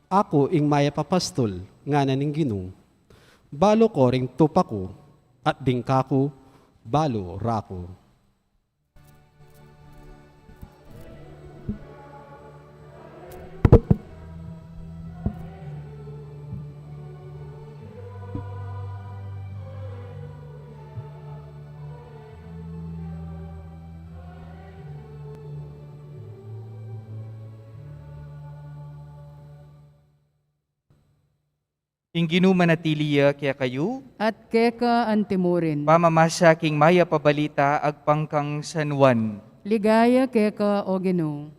Ako ing maya papastol, nga naning Gino, balo ko ring tupako, at dingkako, balo rako. ing ginumanatiliya kaya kayo, at keka antimurin. pamamasa king maya pabalita agpangkang San Juan. Ligaya keka o Ginoo.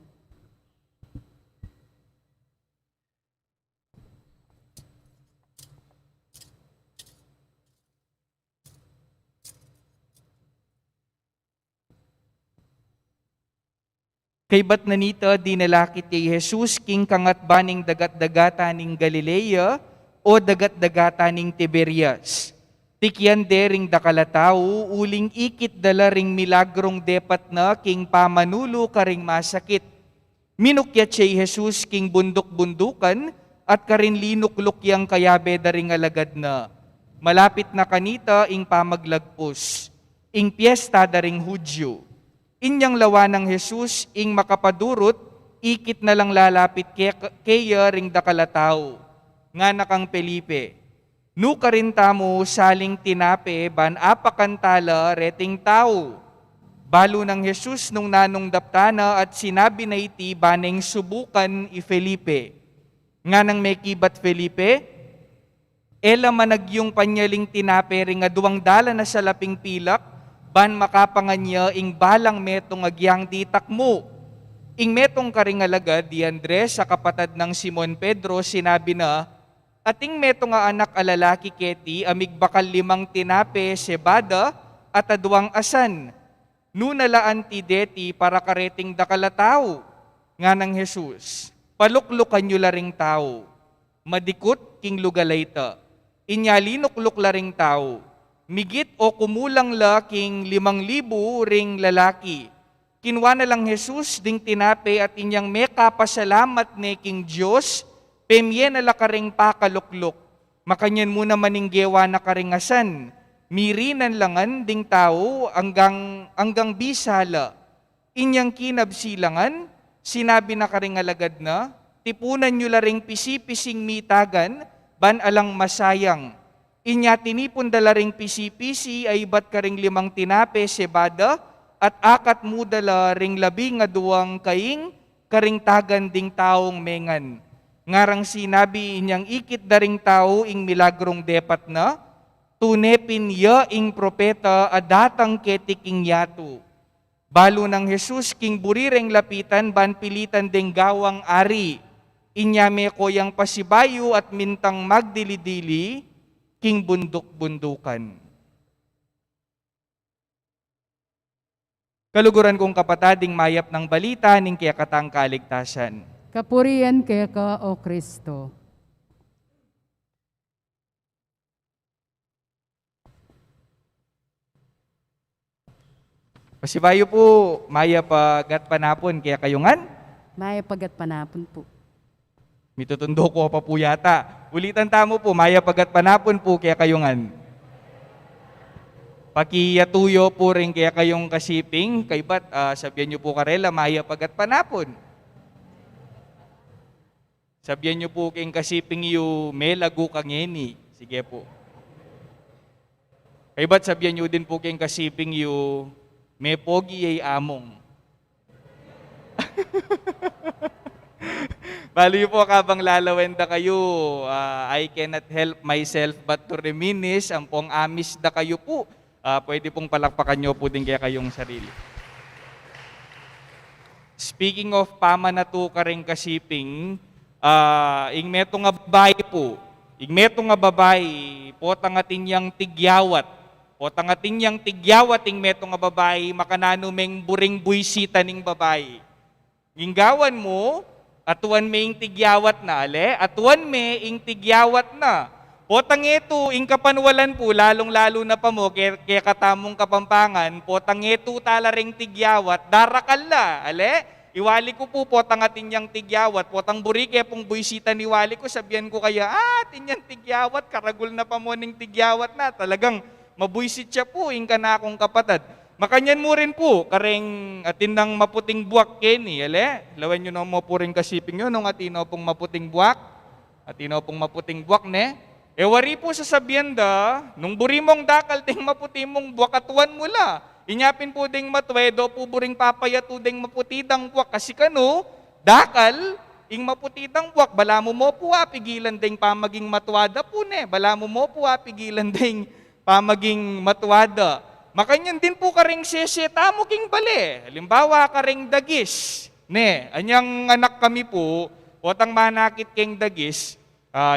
Kay bat nanita dinalakit kay Jesus king kangatba ning dagat-dagata ning Galilea o dagat-dagata ning Tiberias. Tikyan dering dakalataw, uling ikit dala ring milagrong depat na king pamanulo karing masakit. Minukyat siya Jesus king bundok-bundukan at karin linuk-lukyang kayabe daring alagad na. Malapit na kanita ing pamaglagpos, ing piyesta daring Hudyo. Inyang lawa ng Jesus ing makapadurot, ikit na lang lalapit kaya ring dakalataw. Nga nakang Felipe, nuka rin tamo saling tinape ban apakantala reting tao. Balo ng Jesus nung nanong daptana at sinabi na iti baneng subukan Felipe. Nga nang may kibat Felipe, ela managyong panyaling tinape ring aduang dala na sa laping pilak, ban makapanganya ing balang metong agyang ditak mo. Ing metong karingalagad di Andres sa kapatad ng Simon Pedro sinabi na, ating metong nga anak alalaki keti amig bakal 5 tinape sebada at aduang asan. Nunalaan ti deti para kareting dakalataw. Nga ng Jesus, paluklukan nyo laring tao. Madikot king lugalayta. Inyalinuk-luk laring tao. Migit o kumulang laking 5,000 ring lalaki. Kinwa na lang Jesus ding tinape at inyang meka pasalamat ni King Diyos, pemye na lakaring pakalukluk. Makanyan muna maninggewa na karingasan, mirinan langan ding tao anggang bisala. Inyang kinabsilangan, sinabi na karingalagad na, tipunan nyo laring pisi-pising mitagan, ban alang masayang. Inya tinipon dalaring pisi-pisi ay bat karing 5 tinape sebada at akat mo dala ring 12 kaing karing tagan ding taong mengan. Ngarang sinabi inyang ikit daring tao ing milagrong depat na, tunepin ya ing propeta adatang ketiking yato. Balo ng Jesus king burireng lapitan ban pilitan ding gawang ari. Inya me koyang pasibayo at mintang magdilidili, king bundok-bundukan. Kaluguran kong kapatading mayap ng balita ning kaya katang kaligtasan. Kapurian keka o Kristo. Pasibayo po, maya pagat panapon kaya kayungan. Maya pagat panapon po. Mitutundo ko pa po yata. Ulitan tamo po, maya pagat panapon po kaya kayungan. Pakiyatuyo po rin kaya kayong kasiping, kay ba't sabihan nyo po karela, maya pagat panapon. Sabihan nyo po kayong kasiping yu, may lagu kangeni. Sige po. Kay ba't sabihan nyo din po kayong kasiping yu, may pogi ay among. Bali po kabang lalawenda kayo, I cannot help myself but to reminisce, ang pong amis da kayo po. Pwede pong palakpakan nyo po din kaya kayong sarili. Speaking of pamanatu ka rin kasiping, ing meto nga babae po, ing meto nga babae, potang atin yang tigyawat, potang atin yang tigyawat ing meto nga babae, makanano meng buring buysita ning babae. Ginggawan mo, atuan me ing tigyawat na, ale? Atuan me ing tigyawat na. Potang ito, ing kapanwalan po, lalong-lalo na pa mo, kaya katamong kapampangan, potang ito talaring tigyawat, darakal na, ale? Iwali ko po, potang atin yang tigyawat, potang buri kaya pong buysita ni wali ko, sabihan ko kaya, atin yang tigyawat, karagul na pa mo ning tigyawat na, talagang mabuysit siya po, ing ka na akong kapatad. Makanyan mo rin po, kareng atin ng maputing buwak keni, ale? Lawan nyo na mo po rin kasiping nyo, nung atino pong maputing buwak, atino pong maputing buwak, ne? Wari po sa sabienda, nung buri mong dakal ding maputi mong buwak atuan mula, inyapin po ding matwedo, po buring papayatu ding maputidang buwak, kasi kano, dakal, ing maputitang buwak, bala mo po pigilan ding pamaging matuwada po ne, bala mo po pigilan ding pamaging matuwada. Makanyan din po karing seseta mo king bali. Halimbawa karing dagis. Ne, anyang anak kami po, potang manakit king dagis,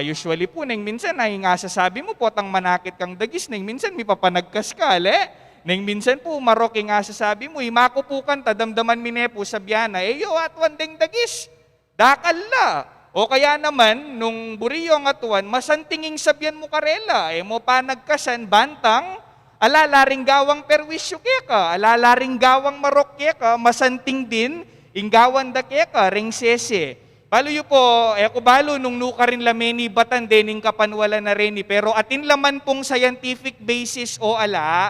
usually po, neng minsan ay nga sasabi mo, potang manakit kang dagis, neng minsan may papanagkas ka, neng minsan po, maroke nga sasabi mo, makupukan, tadamdaman minepo sa biyana, yo at wandeng dagis, dakal la. O kaya naman, nung buriyo ang atuan, masantinging sabyan mo karela, mo panagkasan, bantang, alalaring gawang perwisyo keka, alalaring gawang marok keka, masanting din, inggawan da keka, ring sese. Balo yu po, ako balo nung nuka rin lameni batan dening kapanwala na rin, pero atin laman pong scientific basis o ala,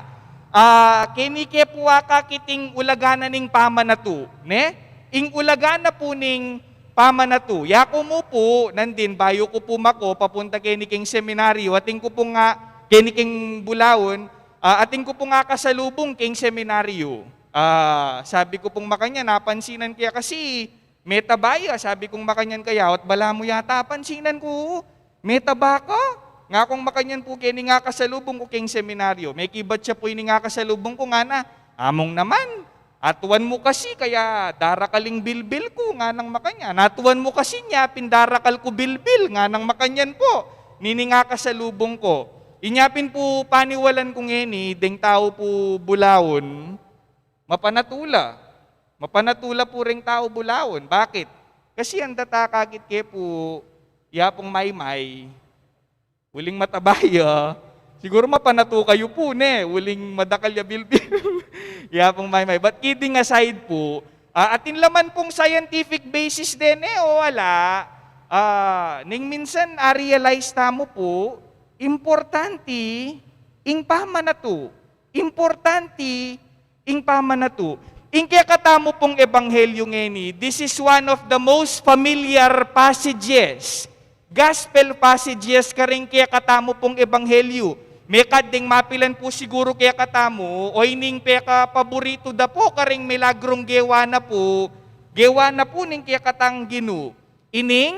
kenike po kiting ulagana ning pamanatu, ne? Ing ulagana po ning pamanatu. Yako mo po, nandin, bayo ko po mako, papunta keniking seminaryo, ating ko po nga, keniking bulawon, ating ko po nga kasalubong king seminaryo. Sabi ko pong makanya, napansinan kaya kasi, metabaya, sabi kong makanyan kaya, at bala mo yata, pansinan ko, metaba ka? Nga kong makanyan po, kini nga kasalubong ko king seminaryo. May kibat siya po, ini nga kasalubong ko nga na, among naman, atuan mo kasi, kaya darakaling bilbil ko, nga nang makanya. Natuan mo kasi niya, pindarakal ko bilbil, nga nang makanyan po, nini nga kasalubong ko. Inyapin po paniwalan kong ini, deng tao po bulawon, mapanatula. Mapanatula po ring tao bulawon. Bakit? Kasi ang datakagit ke po, yapong maymay, uling matabaya, siguro mapanatu kayo po ne, uling madakalya bilbil, yapong maymay. But kidding aside po, atin laman pong scientific basis din o wala, ning minsan realize tamo po, importante ing pamanatu. Importante ing pamanatu. Ing kaya katamo pong ebanghelyo ngeni, this is one of the most familiar passages. Gospel passages karing kaya katamo pong ebanghelyo. May kading mapilan po siguro kaya katamo, o ining peka paborito da po karing milagrong gewa na po ning kaya katang Ginu. Ining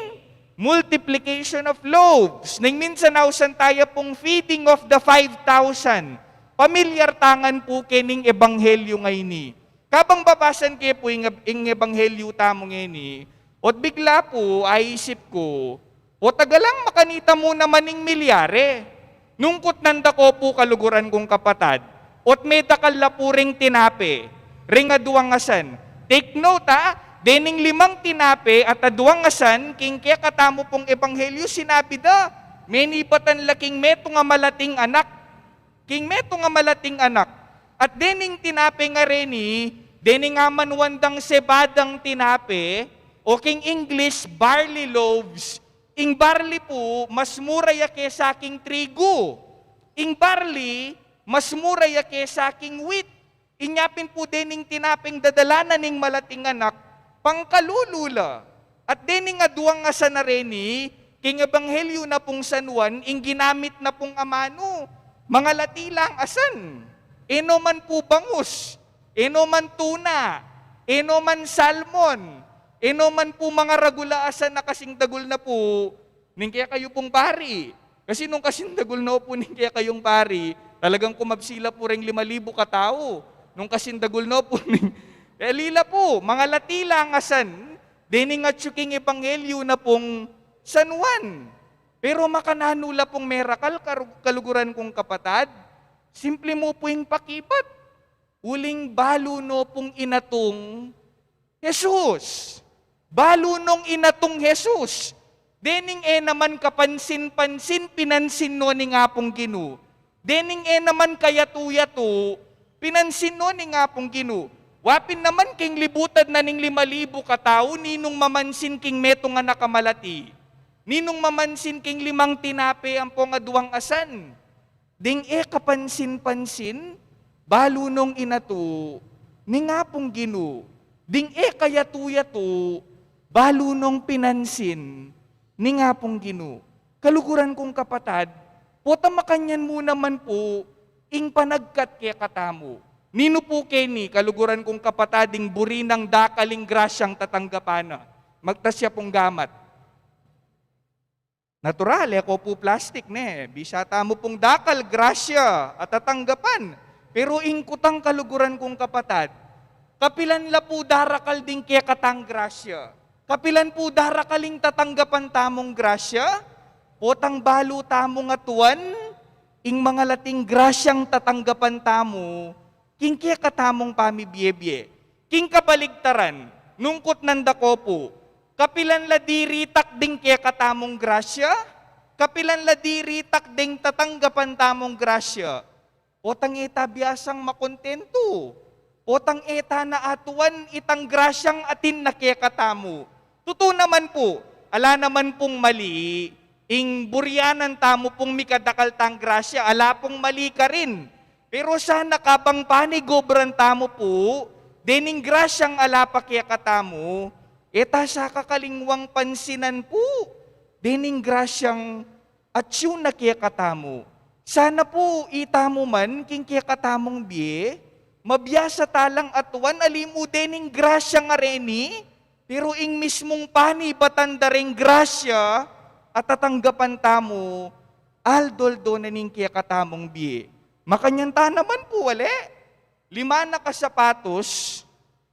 multiplication of loaves. Ning minsan nausan tayo pong feeding of the 5,000. Pamilyar tangan po kening ebanghelyo ngayni. Kabang babasan kayo po ing ebanghelyo tamo ngayni, at bigla po ay isip ko, o tagalang makanita mo naman ing milyare. Nungkot nanda ko po kaluguran kong kapatad, at may dakal po ring tinape, ring aduangasan. Take note dening 5 tinape at aduangasan, king kaya katamo pong ebanghelyo sinabi da, menipatan laking meto nga malating anak, king meto nga malating anak. At dening tinape nga reni, dening nga manwandang sebadang tinape, o king English, barley loaves. Ing barley po, mas mura ya kesa king trigo. Ing barley, mas mura ya kesa king wheat. Inyapin po dening tinapeng dadalanan ning malating anak, pangkalulula. At dening aduang nga sa nareni, king ebanghelyo na pong San Juan, ing ginamit na pong amano, mga latilang asan. Eno man po bangus, eno man tuna, eno man salmon, eno man po mga ragulaasan na kasing dagol na po, ning kaya kayo pong pari. Kasi nung kasing dagol na po ning kaya kayong pari, talagang kumabsila po ring 5,000 katao. Nung kasing dagol na po ning, lila po, mga latilang asan, dening at syuking ebanghelyo na pong San Juan. Pero makananula pong miracle kaluguran kong kapatad, simple mo po yung pakipat. Uling balo no pong inatong Jesus. Balo nung inatong Jesus. Dening naman kapansin-pansin, pinansin no ni nga pong Ginu. Dening naman kayatu-yatu, pinansin no ni nga pong Ginu. Wapin naman king libutan na ning 5,000 katao, ninong mamansin king meto nga nakamalati. Ninong mamansin king 5 tinape ang pong aduang asan. Ding kapansin-pansin, balo nung inato, ni nga pong Ginu. Ding kayatu-yatu, balo nung pinansin, ni nga pong Ginu. Kaluguran kong kapatad, puta makanyan mo naman po, ing panagkat kaya katamo. Nino po keni, kaluguran kong kapatading burinang dakaling grasyang tatanggapana. magtasya pong gamat. Natural, ako po plastic ne. Bisata mo pong dakal, grasya, at tatanggapan. Pero ingkutang kaluguran kong kapatad, kapilan la po darakal ding kaya katang grasya. Kapilan po darakaling tatanggapan tamong grasya, potang balo tamong atuan, ing mga lating grasyang tatanggapan tamo, king kaya katamong pamibiyebye. King kabaligtaran, nungkot nanda ko po, kapilan la diritak ding kaya katamong grasya, kapilan la diritak ding tatanggapan tamong grasya, potang eta biyasang makontento, potang eta na atuan itang grasyang atin na kaya katamo. Totoo naman po, ala naman pong mali, ing buryanan tamo pong mikadakal tang grasya, ala pong mali ka rin. Pero sana kapang panigobran tamo po, dening grasyang ala pa kaya katamo, eta sa kakalingwang pansinan po, dening grasyang atsyon na kaya katamo. Sana po itamo man, king kaya katamong biye, mabiyasa talang atuan, alimu dening grasyang areni, pero ing mismong panibatan daring grasya, at tatanggapan tamo, aldoldo na ning kaya katamong biye. Makanyanta naman po, wale. 5 na kasapatos,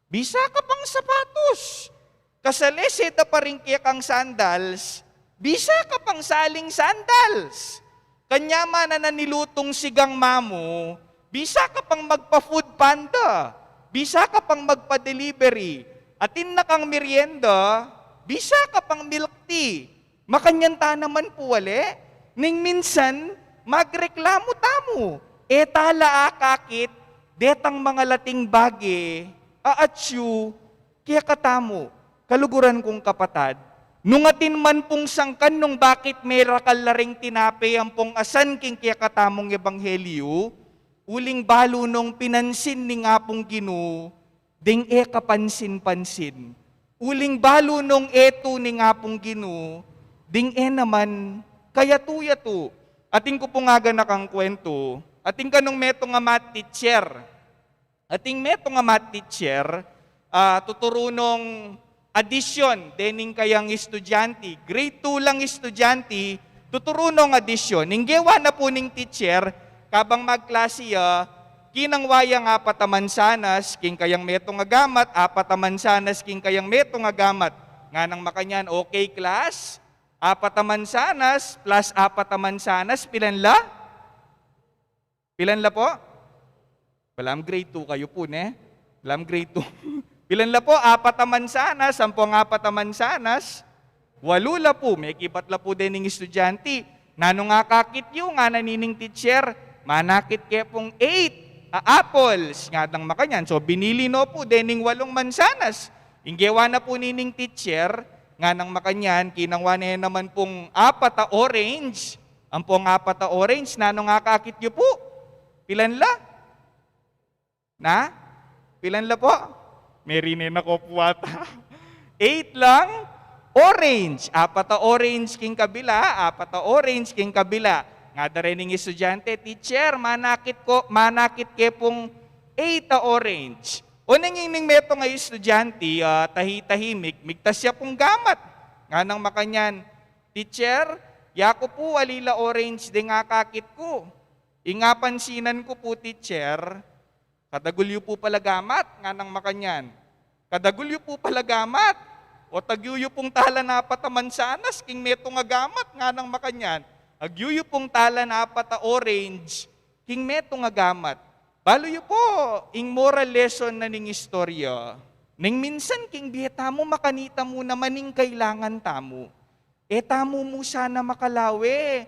bisa ka pang sapatos. Kasaleseta pa rin kaya kang sandals, bisa ka pang saling sandals. Kanya man na nanilutong sigang mamo, bisa ka pang magpa-food panda, bisa ka pang magpa-delivery, atin na kang merienda, bisa ka pang milk tea. Makanyanta naman po wale, ning minsan magreklamo tamo, etala akakit, detang mga lating bagi, aatsyu, kaya katamo, kaluguran kong kapatad, nung atin man pong sangkan nung bakit merakal la ring tinape ang pong asan king kaya katamong ebanghelyo, uling balo nung pinansin ni nga pong Ginoo, ding kapansin-pansin. Uling balo nung eto ni nga pong Ginoo, ding naman kayatu-yatu. Ating ko po nga ganakang kwento, ating kanong meto nga math teacher. Ating meto nga math teacher, tuturunong addition, dening kayang estudyante, grade 2 lang estudyante, tuturunong addition. Ninggewa na po ning teacher, kabang magklasiya, kinangwaya nga patamansanas, king kayang meto nga gamat, apatamansanas, king kayang meto nga gamat. Nga nang makanyan, okay class, apatamansanas plus apatamansanas, pilan la? Pilan la po? Walang grade 2 kayo po, ne? Walang grade 2. Pilan la po? Apatamansanas, 10 apatamansanas, 8 la po. May kibat la po din ng estudyante. Nano nga kakit yung nga nanining teacher, manakit kaya pong 8 apples, nga nang makanyan. So, binili no po, dening 8 mansanas. Inggewa na po nining teacher, nga nang makanyan, kinangwa na naman pong 4 orange. Ang pong 4 orange, nano nga kakit nyo po? Pilan la? Na? Pilan la po? Merinin ako po ata. 8 lang, orange. 4 orange king kabila, 4 orange king kabila. Nga da rin ng estudyante, teacher, manakit ke pong 8 orange. O nangining meto nga estudyante, tahi-tahimik, migtas siya pong gamat. Nga nang makanyan, teacher, yako po alila orange di nga kakit ko. Ingapansinan ko po, teacher, kadagulyo po pala gamat, nga nang makanyan. Kadagulyo po pala gamat, o tagyuyo pong tala na patamansanas, king meto nga gamat, nga nang makanyan. Agyuyo pong tala na 4 orange, king meto nga gamat. Baloyo po, ing moral lesson na ning istorya. Ning minsan king biyeta mo makanita mo naman ning kailangan tamo. Tamo mo sana makalawe.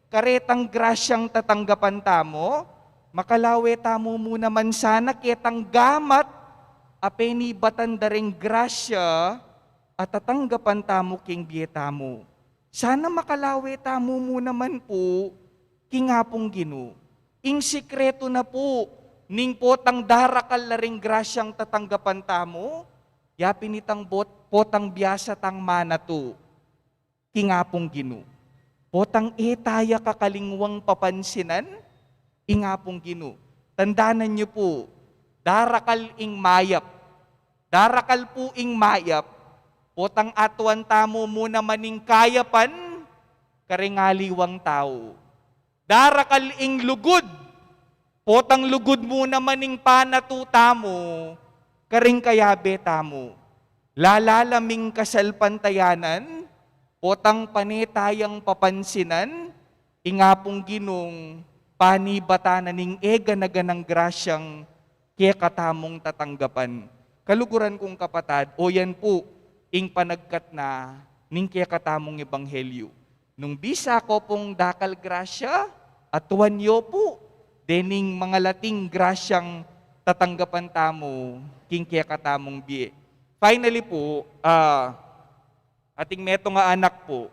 Karetang grasyang tatanggapan tamo, makalawe tamo mo naman sana ketang gamat, apeni batandaring grasya, at tatanggapan tamo king biyeta mo. Sana makalawe tamo mo naman po, king hapong Ginoo. Ing sikreto na po, ning potang darakal na ring grasyang tatanggapan tamo, yapin itang potang biyasa tang manato, king hapong Ginoo. Potang etaya kakalingwang papansinan, ingapong Ginoo. Tandaanan niyo po, darakal ing mayap. Darakal po ing mayap, potang atuan tamo muna maning kayapan, karingaliwang tao. Darakal ing lugod, potang lugod muna maning panatuta mo, karing kayabe tamo. Lalalaming kasalpantayanan, potang panetayang papansinan, ingapong ginong panibatanan ning ega na ganang grasyang kaya katamong tatanggapan. Kaluguran kong kapatad, o yan po, ing panagkat na ning kaya katamong ebanghelyo. Nung bisa ko pong dakal grasya, at tuwanyo po, dening mga lating grasyang tatanggapan tamo, king kaya katamong biye. Finally po, ating meto nga anak po,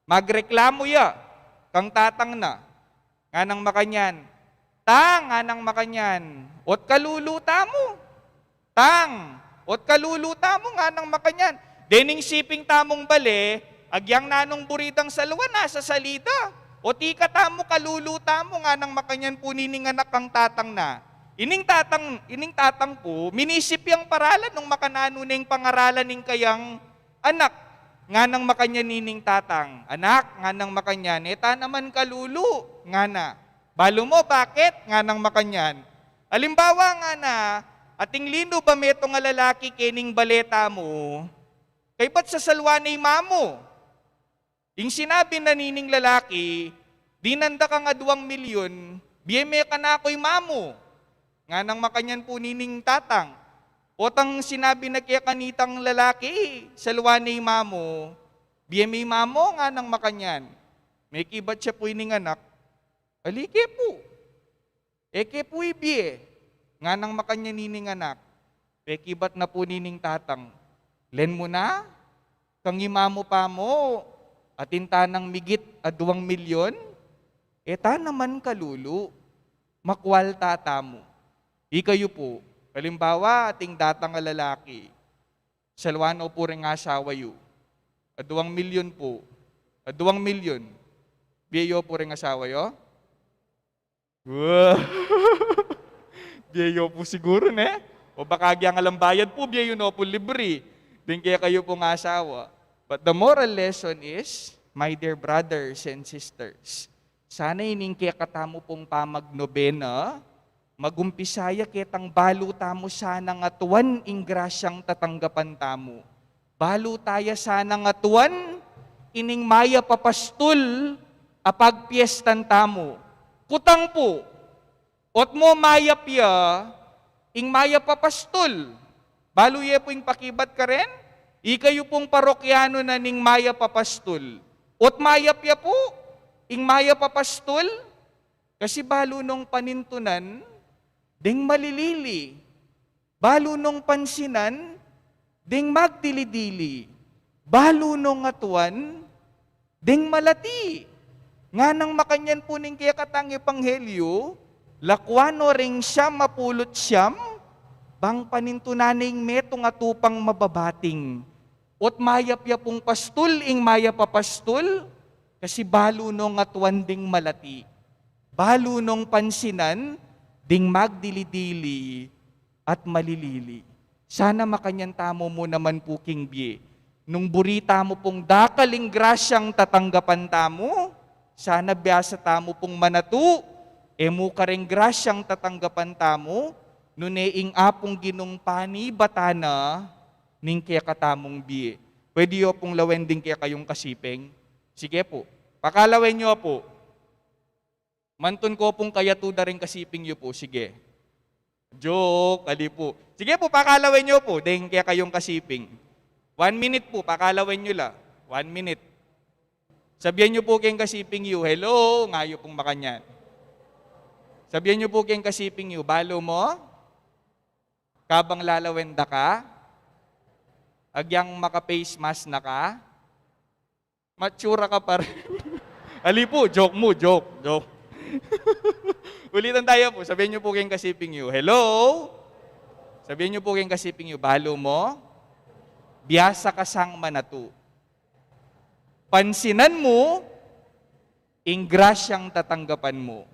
magreklamo ya, kang tatang na, nga nang makanyan, tang, nga nang makanyan, ot kaluluta mo, tang, ot kaluluta mo, nga nang makanyan, dening siping tamong bale, agyang nanong buritang salwa nasa salida, o tika tamo kaluluta mo, nga nang makanyan po nining anak kang tatang na. Ining tatang po, minisip yung paralan nung makanano na yung pangaralan ning kayang anak. Nga nang makanya nining tatang, anak, nga nang makanyan, eta naman kalulu, nga na. Balo mo, bakit? Nga nang makanyan. Alimbawa nga na, ating lino ba meto nga lalaki kening baleta mo, kay ba't sa salwa ni mamo? Yung sinabi na nining lalaki, dinanda ka nga 2 milyon, biyeme ka na ako'y mamo. Nga nang makanyan po nining tatang. Otang sinabi na kaya kanitang lalaki, salwa ni mamo, biyeme mamo nga nang makanyan. May kibat siya po ining anak, alike po. Eke po ibiye, nga nang makanyan nining anak, may kibat na po nining tatang. Len mo na, kang imamo pa mo, atinta ng migit a 2 milyon, eta naman kalulu, makwal tata mo. Ikayo po, kalimbawa ating datang nga lalaki, salwano po rin nga asawa yu, a 2 milyon po, a 2 milyon, biyo po rin asawa yu? Biyo po siguro ne? O baka agyang alambayad po, biyo no po libre, din kaya kayo po nga asawa. But the moral lesson is, my dear brothers and sisters, sana ining kaya katamo pong pamagnobena, magumpisaya ketang baluta mo sana nga tuwan ing grasyang tatanggapan tamo. Balutaya sana nga tuwan ining maya papastul apag piestan tamo. Kutang po, ot mo mayap ya, ing maya papastul. Baluye po ing pakibat ka rin, ikayo pong parokyano na ning maya papastul. Ot mayap ya po, ing maya papastul, kasi balo nung panintunan, ding malilili. Balo nung pansinan, ding magdilidili. Balo nung atuan, ding malati. Nga nang makanyan po ning kaya katang epanghelyo, lakwano ring siyam mapulot siyam, bang panintunaning metong atupang mababating. Ot mayap-ya pong pastul, ing mayapapastul, kasi balo nung atuan ding malati. Balo nung pansinan, ding magdilidili at malilili. Sana makanyan tamo mo naman po king biye. Nung burita mo pong dakaling grasyang tatanggapan tamo, sana biyasa tamo pong manatu, emu ka ring grasyang tatanggapan tamo, nuneing apong ginong pani batana, ning kaya katamong biye. Pwede yo pong lawending kaya kayong kasipeng. Sige po, pakalawen nyo po. Mantun ko pong kaya tuda rin kasiping nyo po. Sige. Joke, ali po. Sige po, pakalawin nyo po. Ding kaya kayong kasiping. 1 minute po, pakalawin nyo la. 1 minute. Sabihan nyo po kayong kasiping nyo, hello, ngayo pong makanyan. Sabihan nyo po kayong kasiping nyo, balo mo? Kabang lalawenda ka? Agyang maka-face mask na ka? Matsura ka pa rin. Ali po, joke mo, joke. Ulitan tayo po. Sabihin niyo po kayong kasiping niyo, hello? Sabihin niyo po kayong kasiping niyo, balo mo? Biyasa ka sang manatu. Pansinan mo, ingrasyang tatanggapan mo.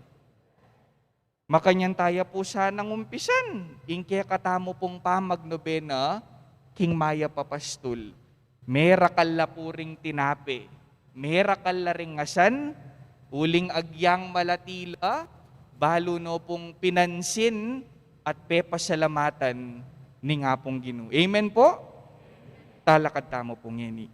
Makanyan tayo po sanang umpisan. Ing kaya katamo pong pamagnobena, king maya papastul. Merakal la puring tinape, merakal la ring asan, uling agyang malatila, balo no pong pinansin at pepasalamatan ni nga pong Ginoo. Amen po? Talakad tamo pong yeni.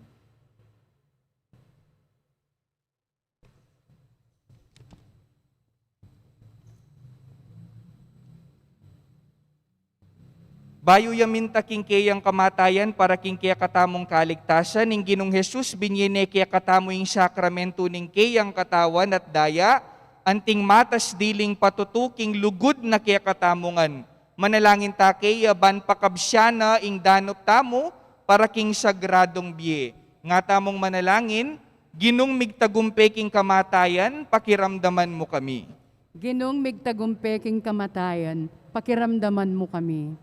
Bayo yamin ta kingkeyang kamatayan para kingkeya katamong kaligtasan, ning Ginong Jesus binyene kaya katamo yung sakramento ning keyang katawan at daya, anting matas diling patutuking lugod na kaya katamongan. Manalangin ta kaya ban pakabsyana ing danop tamo para king sagradong biye. Nga tamong manalangin, Ginong migtagumpeking kamatayan, pakiramdaman mo kami. Ginong migtagumpeking kamatayan, pakiramdaman mo kami.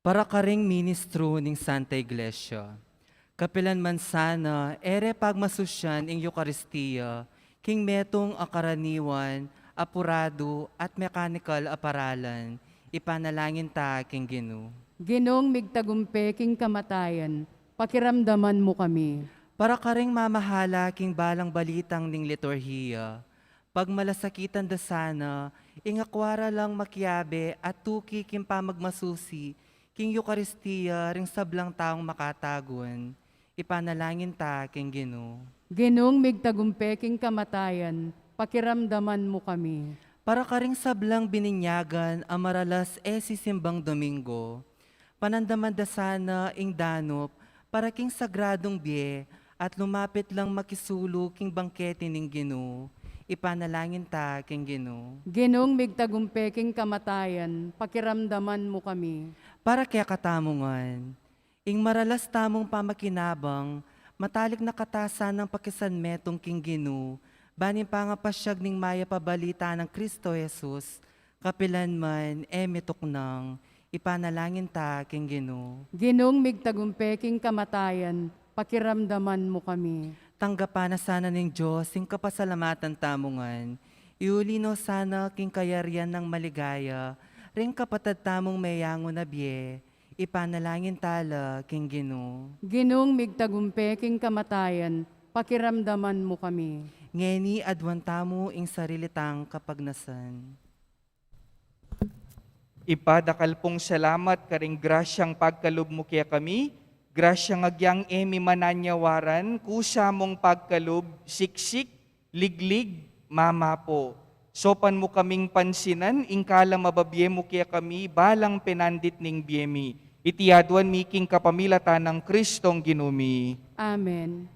Para karing ministro ning Santa Iglesia, kapilan man sana, ere pagmasusyan ing Eucharistia, king metong akaraniwan, apurado at mechanical aparalan, ipanalangin ta king Ginoo. Ginong migtagumpeking kamatayan, pakiramdaman mo kami. Para karing mamahala king balang balitang ning liturhiya, pagmalasakitan da sana, ingakwara lang makiabe at tuki king pamagmasusi, king Eucharistia ring sablang taong makatagon, ipanalangin ta king Ginoo. Ginong migtagumpeking kamatayan, pakiramdaman mo kami. Para karing sablang bininyagan ang maralas sisimbang Domingo, panandaman da sana ing danop para king sagradong biye at lumapit lang makisulo king bangkete ning Ginoo, ipanalangin ta king Ginoo. Ginong migtagumpeking kamatayan, pakiramdaman mo kami. Para kaya katamongan, ing maralas tamong pamakinabang, matalik na katasan ng pakisan metong king Ginoo, banin pangapasyag ning maya pabalita ng Kristo Jesus, kapilan man mitok nang, ipanalangin ta king Ginoo. Ginong migtagumpeking kamatayan, pakiramdaman mo kami. Tanggapan na sana ng Diyos ing kapasalamatan tamongan, iulino sana king kayarian ng maligaya, ring kapatad tamong mayango na biye, ipanalangin tala king Ginoo. Ginong migtagumpeking kamatayan, pakiramdaman mo kami. Ngeni adwan tamo ing sarilitang kapagnasan. Ipadakal pong salamat karing grasyang pagkalub mo kaya kami, grasyang agyang mananyawaran, kusa mong pagkalub, siksik, liglig, mama po. Sopan mo kaming pansinan, ingkala mababye mo kaya kami, balang penandit ning biyemi. Itiadwan miking kapamilata ng Kristong Ginumi. Amen.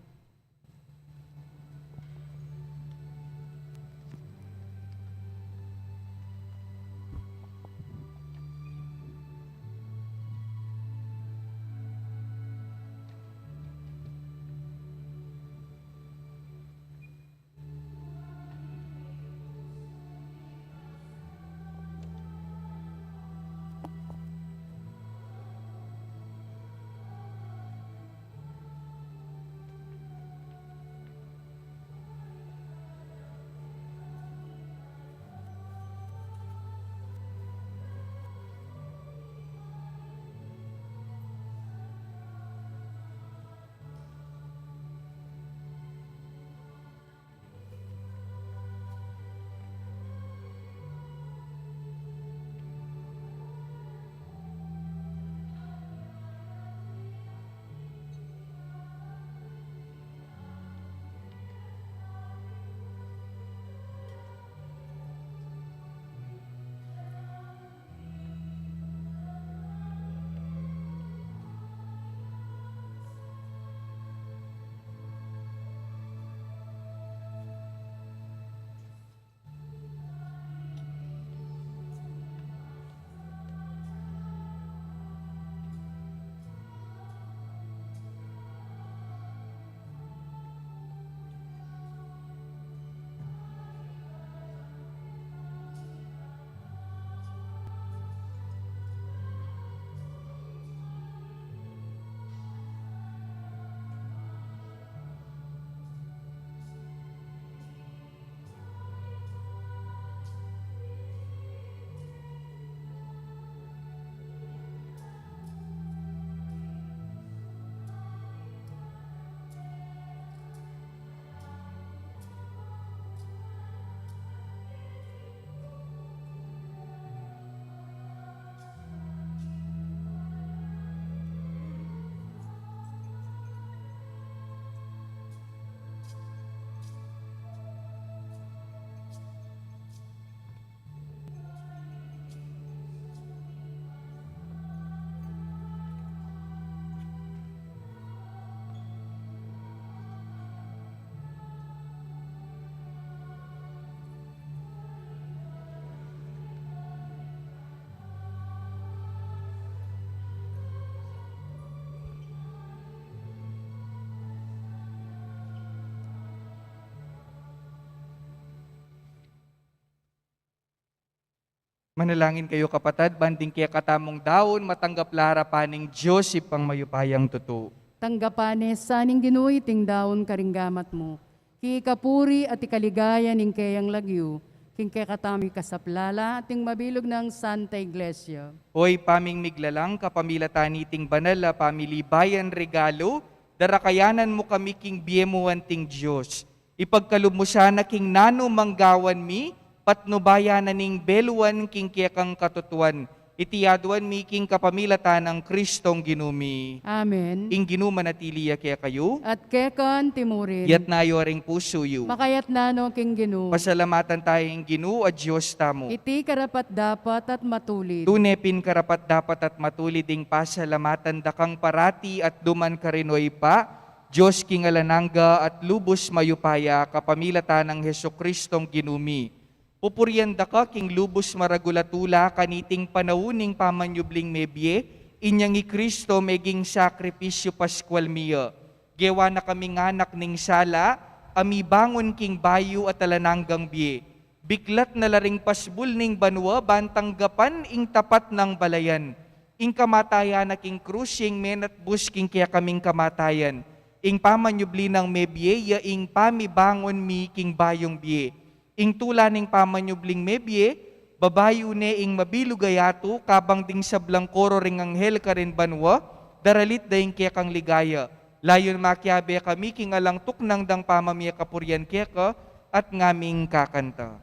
Manalangin kayo kapatid, banding kaya katamong daon, matanggap larapaning Diyos ipang mayupayang totoo. Tanggapanes saning Ginoo ting daon karinggamat mo. Kikapuri at ikaligaya ning kayang lagyo. King kaya katami kasaplala ating mabilog ng Santa Iglesia. Hoy paming miglalang kapamilatan iting banal a pamilibayan regalo, darakayanan mo kami king biemuan ting Diyos. Ipagkalub mo sana king nano manggawan mi, patnubayanan ning beluan king kiyakang katutuan. Itiyaduan mi king kapamilatan ng Kristong ginumi. Amen. Ing ginumanatiliya kaya kayo, At kekan timurin. yat nayoring puso yu. Makayat nano king Ginoo. Pasalamatan tayong Ginoo at Diyos tamo. Iti karapat dapat at matulid. Tunepin karapat dapat at matulid ding pasalamatan dakang parati at duman karinoy pa, Diyos king alanangga at lubos mayupaya kapamilatan ng Heso Kristong ginumi. Pupuryan da ka king lubos maragulatula kaniting panawuning pamanyubling mebye, inyang i Kristo meging sakripisyo paskwal miya. Gewa na kaming anak ning sala, amibangon king bayu at alananggang biye. Biklat na laring pasbul ning banwa, bantanggapan ing tapat ng balayan. Ing kamatayan na king krusing menat bus king kaya kaming kamatayan. Ing pamanyubli ng mebye, ya ing pamibangon mi king bayong biye. Ing tula ning pamanyubling mebye, babayo ne ing mabilugayato, kabang ding sablang koro ring anghel ka rin banwa, daralit daing kaya kang ligaya. Layon makyabe kami king alang tuknang dang pamamaya kapuryan kaya ka, at ngaming kakanta.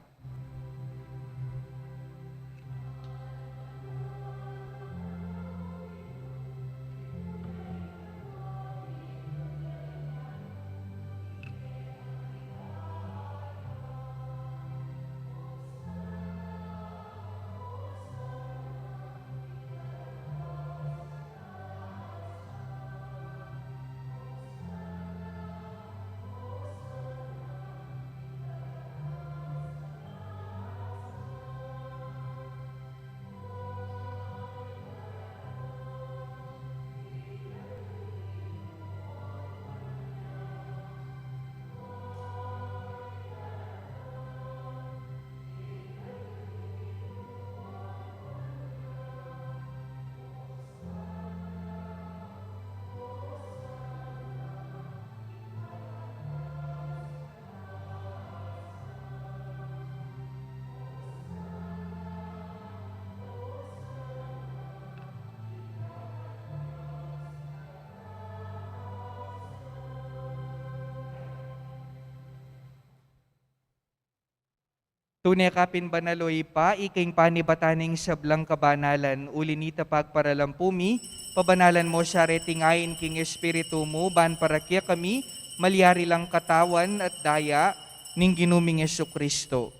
Tunay kapin banaloy pa, iking panibataning sablang kabanalan, ulinita pagparalampumi, pabanalan mo siya retingayin king espiritu mo, ban para kya kami, malyari lang katawan at daya, ning ginuming Yesu Kristo.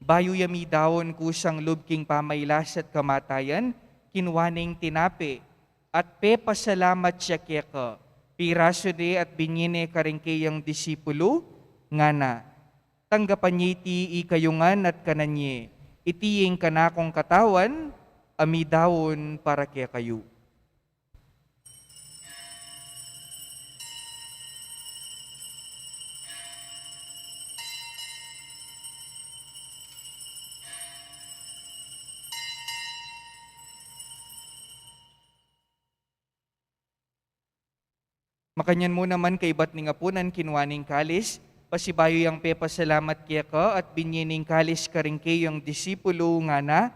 Bayo yami dawon kusang lub king pamaylas at kamatayan, kinwaning tinape, at pe pasalamat siya kya ka, piraso de at binyine karingkayang disipulo, nga na. Tanggapan niya iti ikayungan at kananye, itiying kanakong katawan, amidawon para kaya kayo. Makanyan mo naman kay bat ni ngapunan kinwaning kalis, pasibayo yang pepasalamat kaya ka at binyining kalis ka rin kayong disipulo nga na,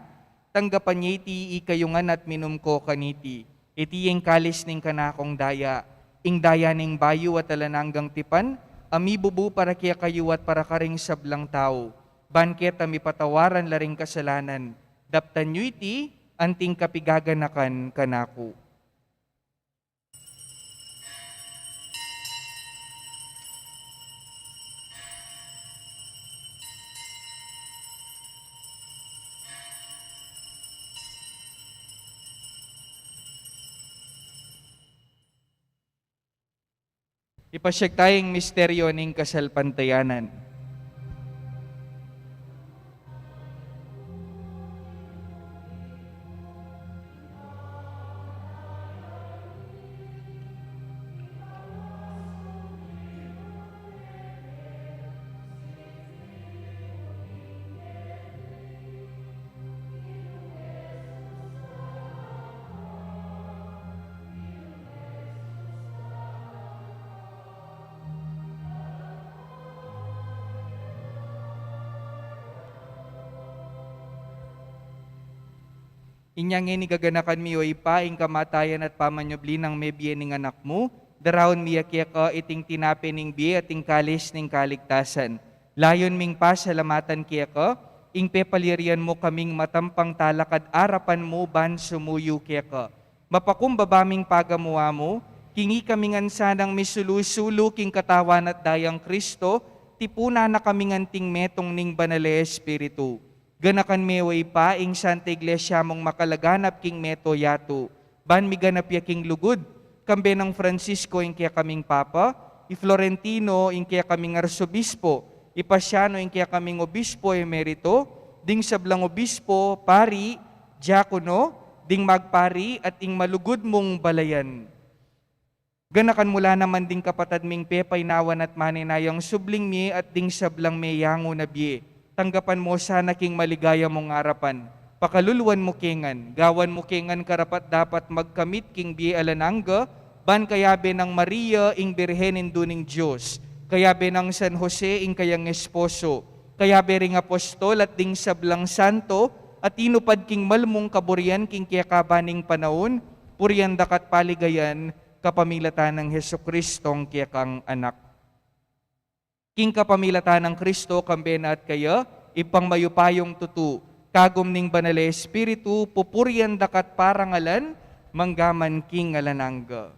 tanggapan niya iti ikayungan at minum ko kaniti. Iti yung kalis ning kanakong daya, ing daya ning bayo at alananggang tipan, amibubu para kaya kayo at para karing sablang tao. Banket ami patawaran laring kasalanan, daptan nyo iti, anting kapigaganakan kanako. Ipasyag tayong misteryo ng kasalpantayanan. Inyang ini gaganakan mi o ipaing kamatayan at pamanyobli ng may biye ning anak mo, darawon mi akya ka iting tinapi ning biye at ing kalis ning kaligtasan. Layon ming pasalamatan kaya ka, ing pepalirian mo kaming matampang talakad arapan mo ban sumuyo kaya ka. Mapakumbabaming pagamuwa mo, kingi kamingan sanang misulu-sulu king katawan at dayang Kristo, tipuna na kaming anting metong ning banale Espiritu. Ganakan meway pa, ing Santa Iglesia mong makalaganap king meto yato. Ban mi ganap ya king lugod, kambe ng Francisco ing kaya kaming Papa, i Florentino ing kaya kaming Arsobispo, ipasyano ing kaya kaming Obispo emerito, ding sablang Obispo, Pari, Diakono, ding magpari at ing malugod mong balayan. Ganakan mula naman ding kapatad ming pepay nawan at maninayang subling mi at ding sablang may yango na biye. Tanggapan mo sana king maligaya mong arapan. Pakaluluan mo kingan, gawan mo kingan karapat dapat magkamit king biye alanangga, ban kayabe ng Maria ing Birhenin duning Diyos, kayabe ng San Jose ing kayang esposo, kayabe ring apostol at ding sablang santo, at inupad king malmong kaburian king kiyakabaning panahon, purian dakat paligayan, kapamilatan ng Hesukristong kiyakang anak. King kapamilatan ng Kristo, kambena at kaya, ipangmayupayong tutu, kagom ning banale Espiritu, pupurian dakat parangalan, manggaman king alanangga.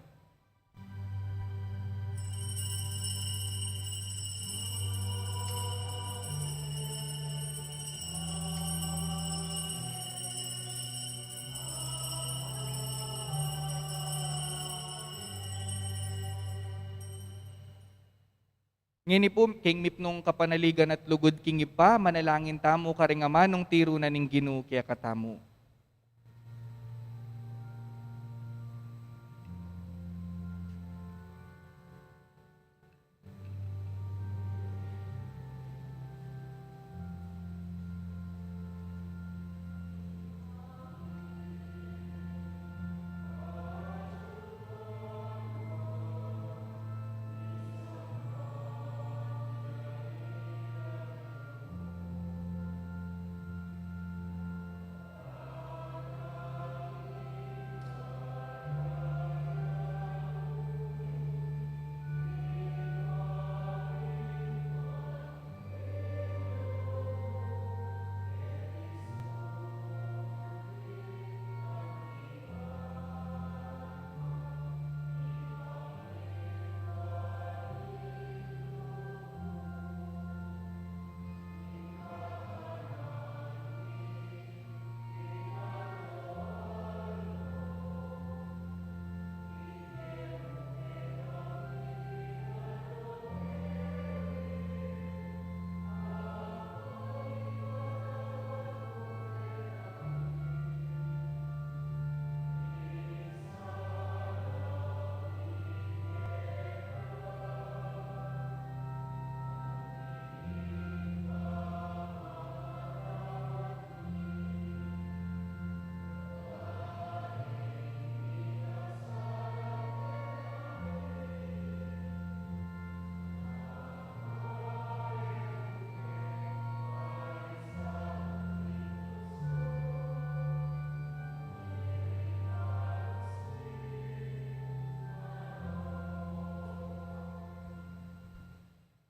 Ngini po, king mipnong kapanaligan at lugod king ipa, manalangin tamo karingaman ng tiro na ning Ginoo kaya katamo.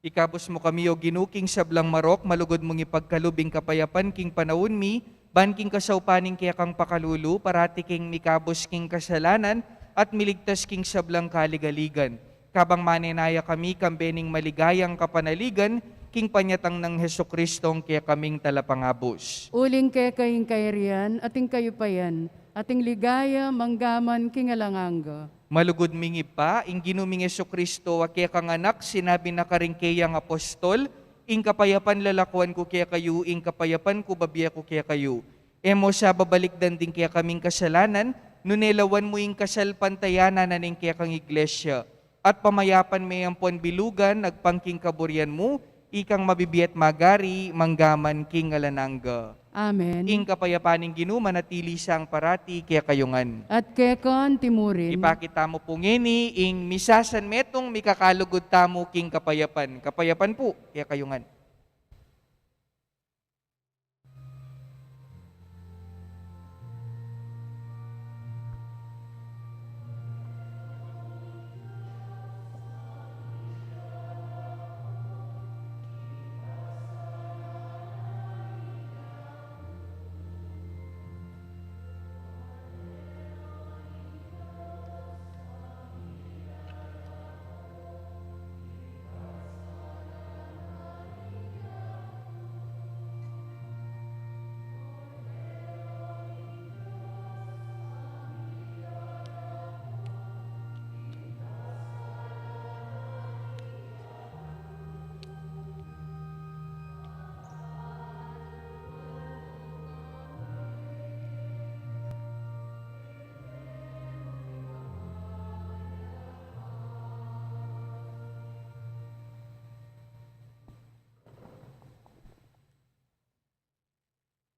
Ikabos mo kami o ginuking sablang marok, malugod mong ipagkalubing kapayapan king panahon mi, ban king kasaupaning kaya kang pakalulu, parati king mikabos king kasalanan, at miligtas king sablang kaligaligan. Kabang maninaya kami kambening maligayang kapanaligan, king panyatang ng Hesukristong kaya kaming talapangabos. Uling kay kaying kairian, ating kayo pa yan, ating ligaya, manggaman, kingalanganga. Malugod mingi pa, ing ginuming Jesucristo, kaya kang anak, sinabi na karing kayang apostol, ing kapayapan lalakwan ko kaya kayo, ing kapayapan ko babiya ko kaya kayo. Emo sa babalikdan din kaya kaming kasalanan, nunelawan mo ing kasalpantayanan na ning kaya kang iglesia. At pamayapan may ampon bilugan, nagpangking kaburian mo, ikang mabibiyat magari, manggaman king alanangga. Amen. Ing kapayapaning Ginoo manatili sang parati kaya kayungan. At kekon timurin. Ipakita mo po ngini, ing misasan metong mikakalugod tamo king kapayapan. Kapayapan po kaya kayungan.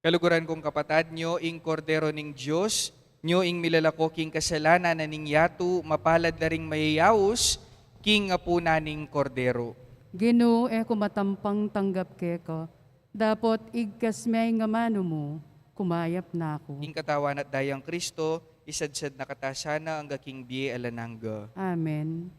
Kaluguran kong kapatad nyo, ing kordero ning Diyos, nyo ing milalako king kasalanan na ning yatu, mapalad na ring mayayawos, king apuna ning kordero. Ginoo kumatampang tanggap keko, dapot igkas may nga mano mo, kumayap na ako. Ing katawan at dayang Kristo, isadsad na katasana ang gaking biye alanangga. Amen.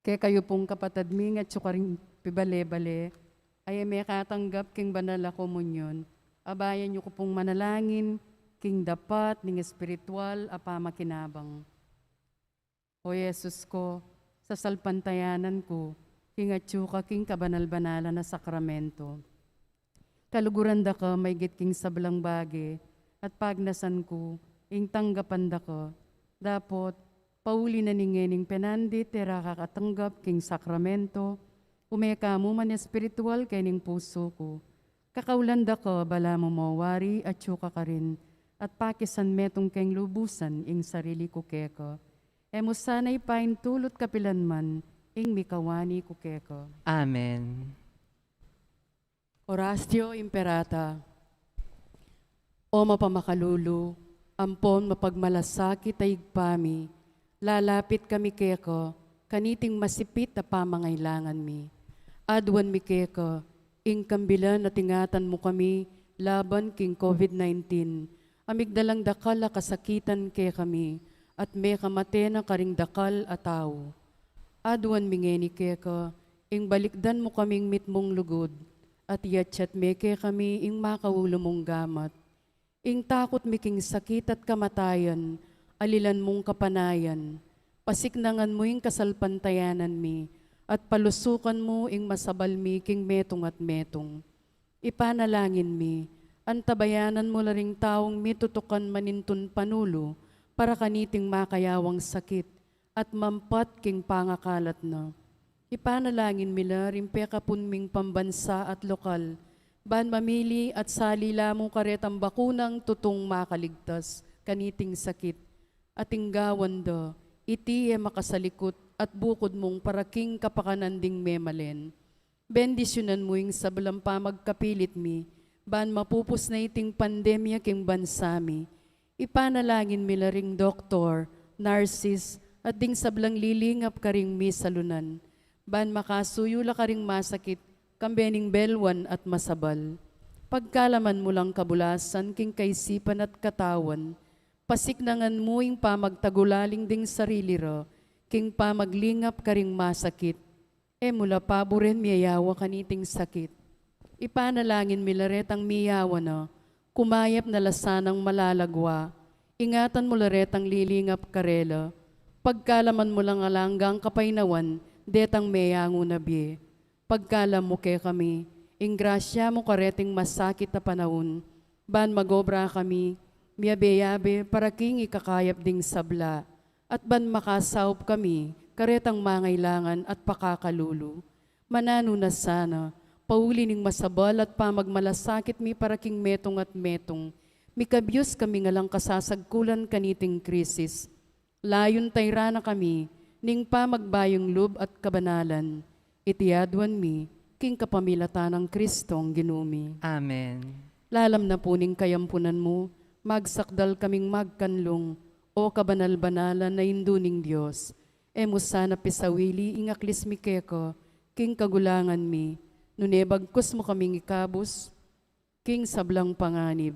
Kaya kayo pong kapatad ming at sukaring pibale-bale, ay may katanggap king banal na komunyon. Abayan niyo ko pong manalangin, king dapat, ning espiritual, apama kinabang. O Yesus ko, sa salpantayanan ko, king atsuka king kabanal-banala na sakramento. Kaluguran da ka, may git king sablang bagi, at pagnasan ko, ing tanggapan da ka, dapot, pauli na ningening penandi, tera kakatanggap king sakramento, umeka mo man espiritual kay ning puso ko. Kakaulanda ko, bala mo mawari at syuka ka rin, at pakisan metong keng lubusan ing sarili ko keko. Emo sana'y pain tulot kapilan man, ing mikawani kukeko. Amen. Oratio Imperata. O mapamakalulu, ampon mapagmalasakit ay igpami, lalapit kami keko, kaniting masipit na pamangailangan mi. Adwan mi keko, ing kambilan na tingatan mo kami, laban king COVID-19, amigdalang dakal a kasakitan ke kami, at may kamate na karing dakal a tao. Adwan mi ngeni keko, ing balikdan mo kaming mitmong lugod, at yatsyat meke kami ing makawulo mong gamat. Ing takot miking sakit at kamatayan, alilan mong kapanayan, pasiknangan mo ing kasalpantayanan mi, at palusukan mo ing masabal mi king metong at metong. Ipanalangin mi, antabayanan mo laring taong mitutukan manintun panulo, para kaniting makayawang sakit, at mampat king pangakalat na. Ipanalangin mila rimpe kapunming pambansa at lokal, ban mamili at salila mong karetang bakunang tutong makaligtas, kaniting sakit, at inggawan do, iti e makasalikot at bukod mong paraking kapakananding memalen. Bendisyonan mo yung sablang pamagkapilit mi, ban mapupus na iting pandemya king bansami. Ipanalangin mila ring doktor, nurses, at ding sablang lilingap ka ring mi salunan, ban makasuyula ka ring masakit, kambening belwan at masabal. Pagkalaman mo lang kabulasan, king kaisipan at katawan, pasiknangan mo ing pamagtagulaling ding sarili ro, king pamaglingap ka ring masakit, e mula paboren miyayawa kaniting sakit. Ipanalangin milaretang miyawa na, kumayap na lasanang malalagwa, ingatan mo laretang lilingap karela, pagkalaman mo lang alanggang kapainawan, detang meyango na biye. Pagkalam mo ke kami, ing grasya mo kareting masakit na panahon, ban magobra kami, miyabe-yabe para king ikakayap ding sabla, at ban makasaup kami, karetang mangailangan at pakakalulu. Manano na sana, pauli ning masabal at pamagmalasakit mi para king metong at metong, mikabyos kami nga lang kasasagkulan kaniting krisis. Layon tayra na kami, ning pamagbayong lub at kabanalan, itiadwan mi, king kapamilata ng Kristong ginumi. Amen. Lalam na puning kayampunan mo, magsakdal kaming magkanlong, o kabanal-banalan na induning Diyos. Emo sana pisawili ingaklis mi keko, king kagulangan mi, nunebagkos mo kaming ikabus, king sablang panganib,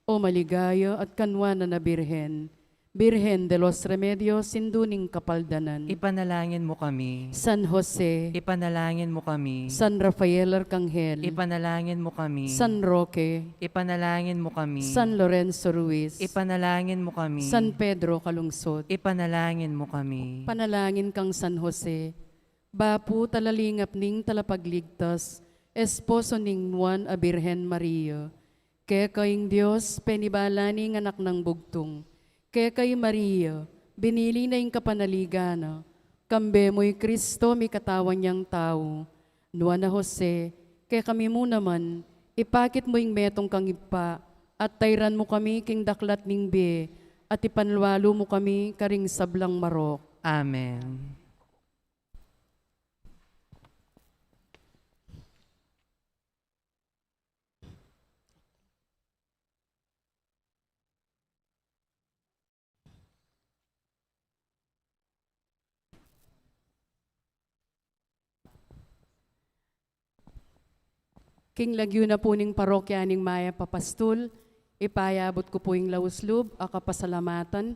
o maligaya at kanwana na birhen, Birhen de los Remedios, sinduning kapaldanan. Ipanalangin mo kami. San Jose, Ipanalangin mo kami. San Rafael Arcangel, Ipanalangin mo kami. San Roque, Ipanalangin mo kami. San Lorenzo Ruiz, Ipanalangin mo kami. San Pedro Calungsod, Ipanalangin mo kami. panalangin kang San Jose, bapu talalingap ning talapagligtas, esposo ning Juan a Birhen Maria, kaya kayong Diyos, penibala ning anak ng bugtong, kaya kay Maria, binili na yung kapanaligana, kambe mo'y Kristo, may katawan niyang tao. Nuan na Jose, kaya kami mo naman, ipakit mo yung metong kang ipa, at tayran mo kami king daklat ning be, at ipanlwalo mo kami karing sablang marok. Amen. King lagyo na po ning parokya ning Maya Papastul, ipayabot ko po yung lauslub, akapasalamatan,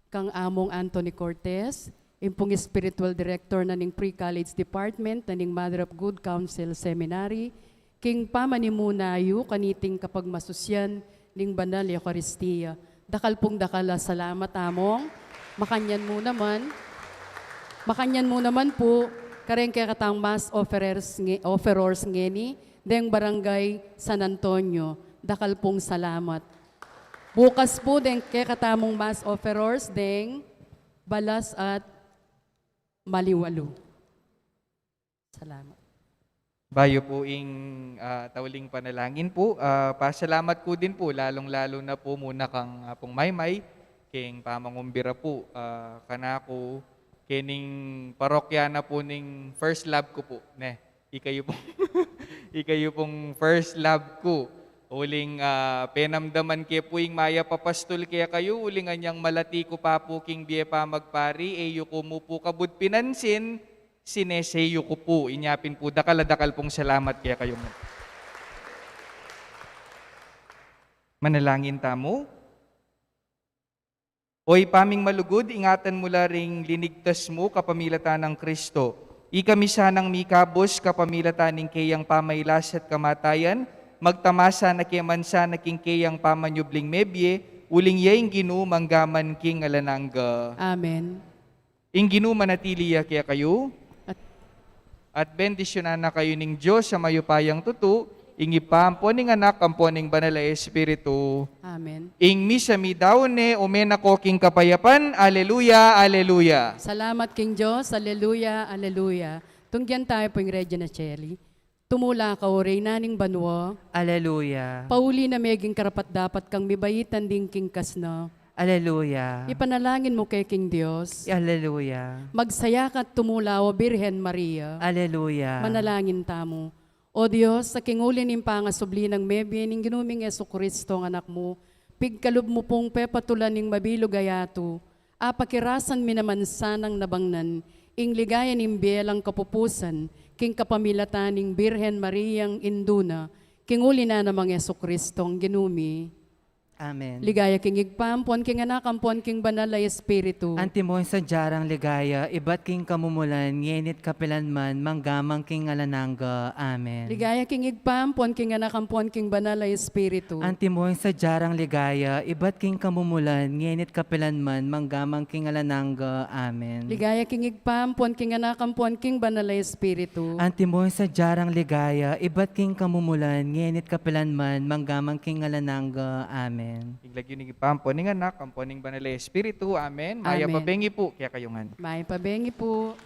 kang among Anthony Cortez, impong spiritual director na ning pre-college department na ning Mother of Good Counsel Seminary, king pamanimunayo kaniting kapag masusyan ning banal Eucharistia. Dakal pong dakala salamat among, makanyan mo naman po, kareng kaya katang mass offerors ngeni, deng barangay San Antonio, dakal pong salamat. Bukas po deng kaya katamong mass offerors, deng Balas at Maliwalo. Salamat. Bayo po ing tauling panalangin po. Pasalamat ko din po, lalong-lalo na po muna kang pong Maymay, king pamangumbira po, kanako, Kining parokya na po ning first love ko po. Ne, ikayo pong, ikayo pong first love ko. Uling penamdaman kaya po yung maya papastol kaya kayo, uling anyang malati ko pa po king biye pa magpari, eyo ko mo po kabud pinansin, sineseyo ko po, inyapin po, dakal pong salamat kaya kayo mo. Manalangin tamo. Oy paming malugod, ingatan mo ring linigtas mo kapamilatan ng Kristo. Ikami sanang mikabos kapamilatan ng kayang pamaylas at kamatayan, magtamasa na kiyamansa na king kayang pamanyubling mebye, uling yaing ginu manggaman king alanangga. Amen. Ing ginu manatiliya kaya kayo, at bendisyonan na kayo ning Diyos sa mayupayang tutu, ing ipampo ning anak, ampo ning banal na Espiritu. Amen. Ing misa mi daone, umena ko king kapayapan, aleluya, aleluya. Salamat King Diyos. Aleluya, aleluya. Tungyan tayo po yung Regina Cheli. Tumula ka o naning banwo. Aleluya. Pauli na meging karapat dapat kang mibayitan ding king kasno. Aleluya. Ipanalangin mo kay King Diyos. Aleluya. Magsaya ka at tumula o Birhen Maria. Aleluya. Manalangin tamo. O Diyos, sa kingulin ng pangasubli ng mebye, ning ginuming Yesu Kristo ang anak mo, pigkalub mo pong pepatulan ng mabilog ayato, apakirasan minamansanang nabangnan, ing ligaya ng bielang kapupusan, king kapamilatan ng Birhen Mariang Induna, kinguli na namang Yesu Kristo ang ginumi. Amen. Ligaya king igpampon, king anakampon, king banal na Espiritu. Antimoy sa jarang ligaya, iba't king kamumulan, ngenit kapilanman, manggamang king alanangga. Amen. Ligaya king igpampon, king anakampon, king banal na Espiritu. Antimoy sa jarang ligaya, iba't king kamumulan, ngenit kapilanman, manggamang king alanangga. Amen. Ligaya king igpampon, king anakampon, king banal na Espiritu. Antimoy sa jarang ligaya, iba't king kamumulan, ngenit kapilanman, manggamang king alanangga. Amen. Iglagyo ni ipampo ning anak, ampo ning banal na Espiritu. Amen. Maya Amen. pabengi po kaya kayongan. May pabengi po.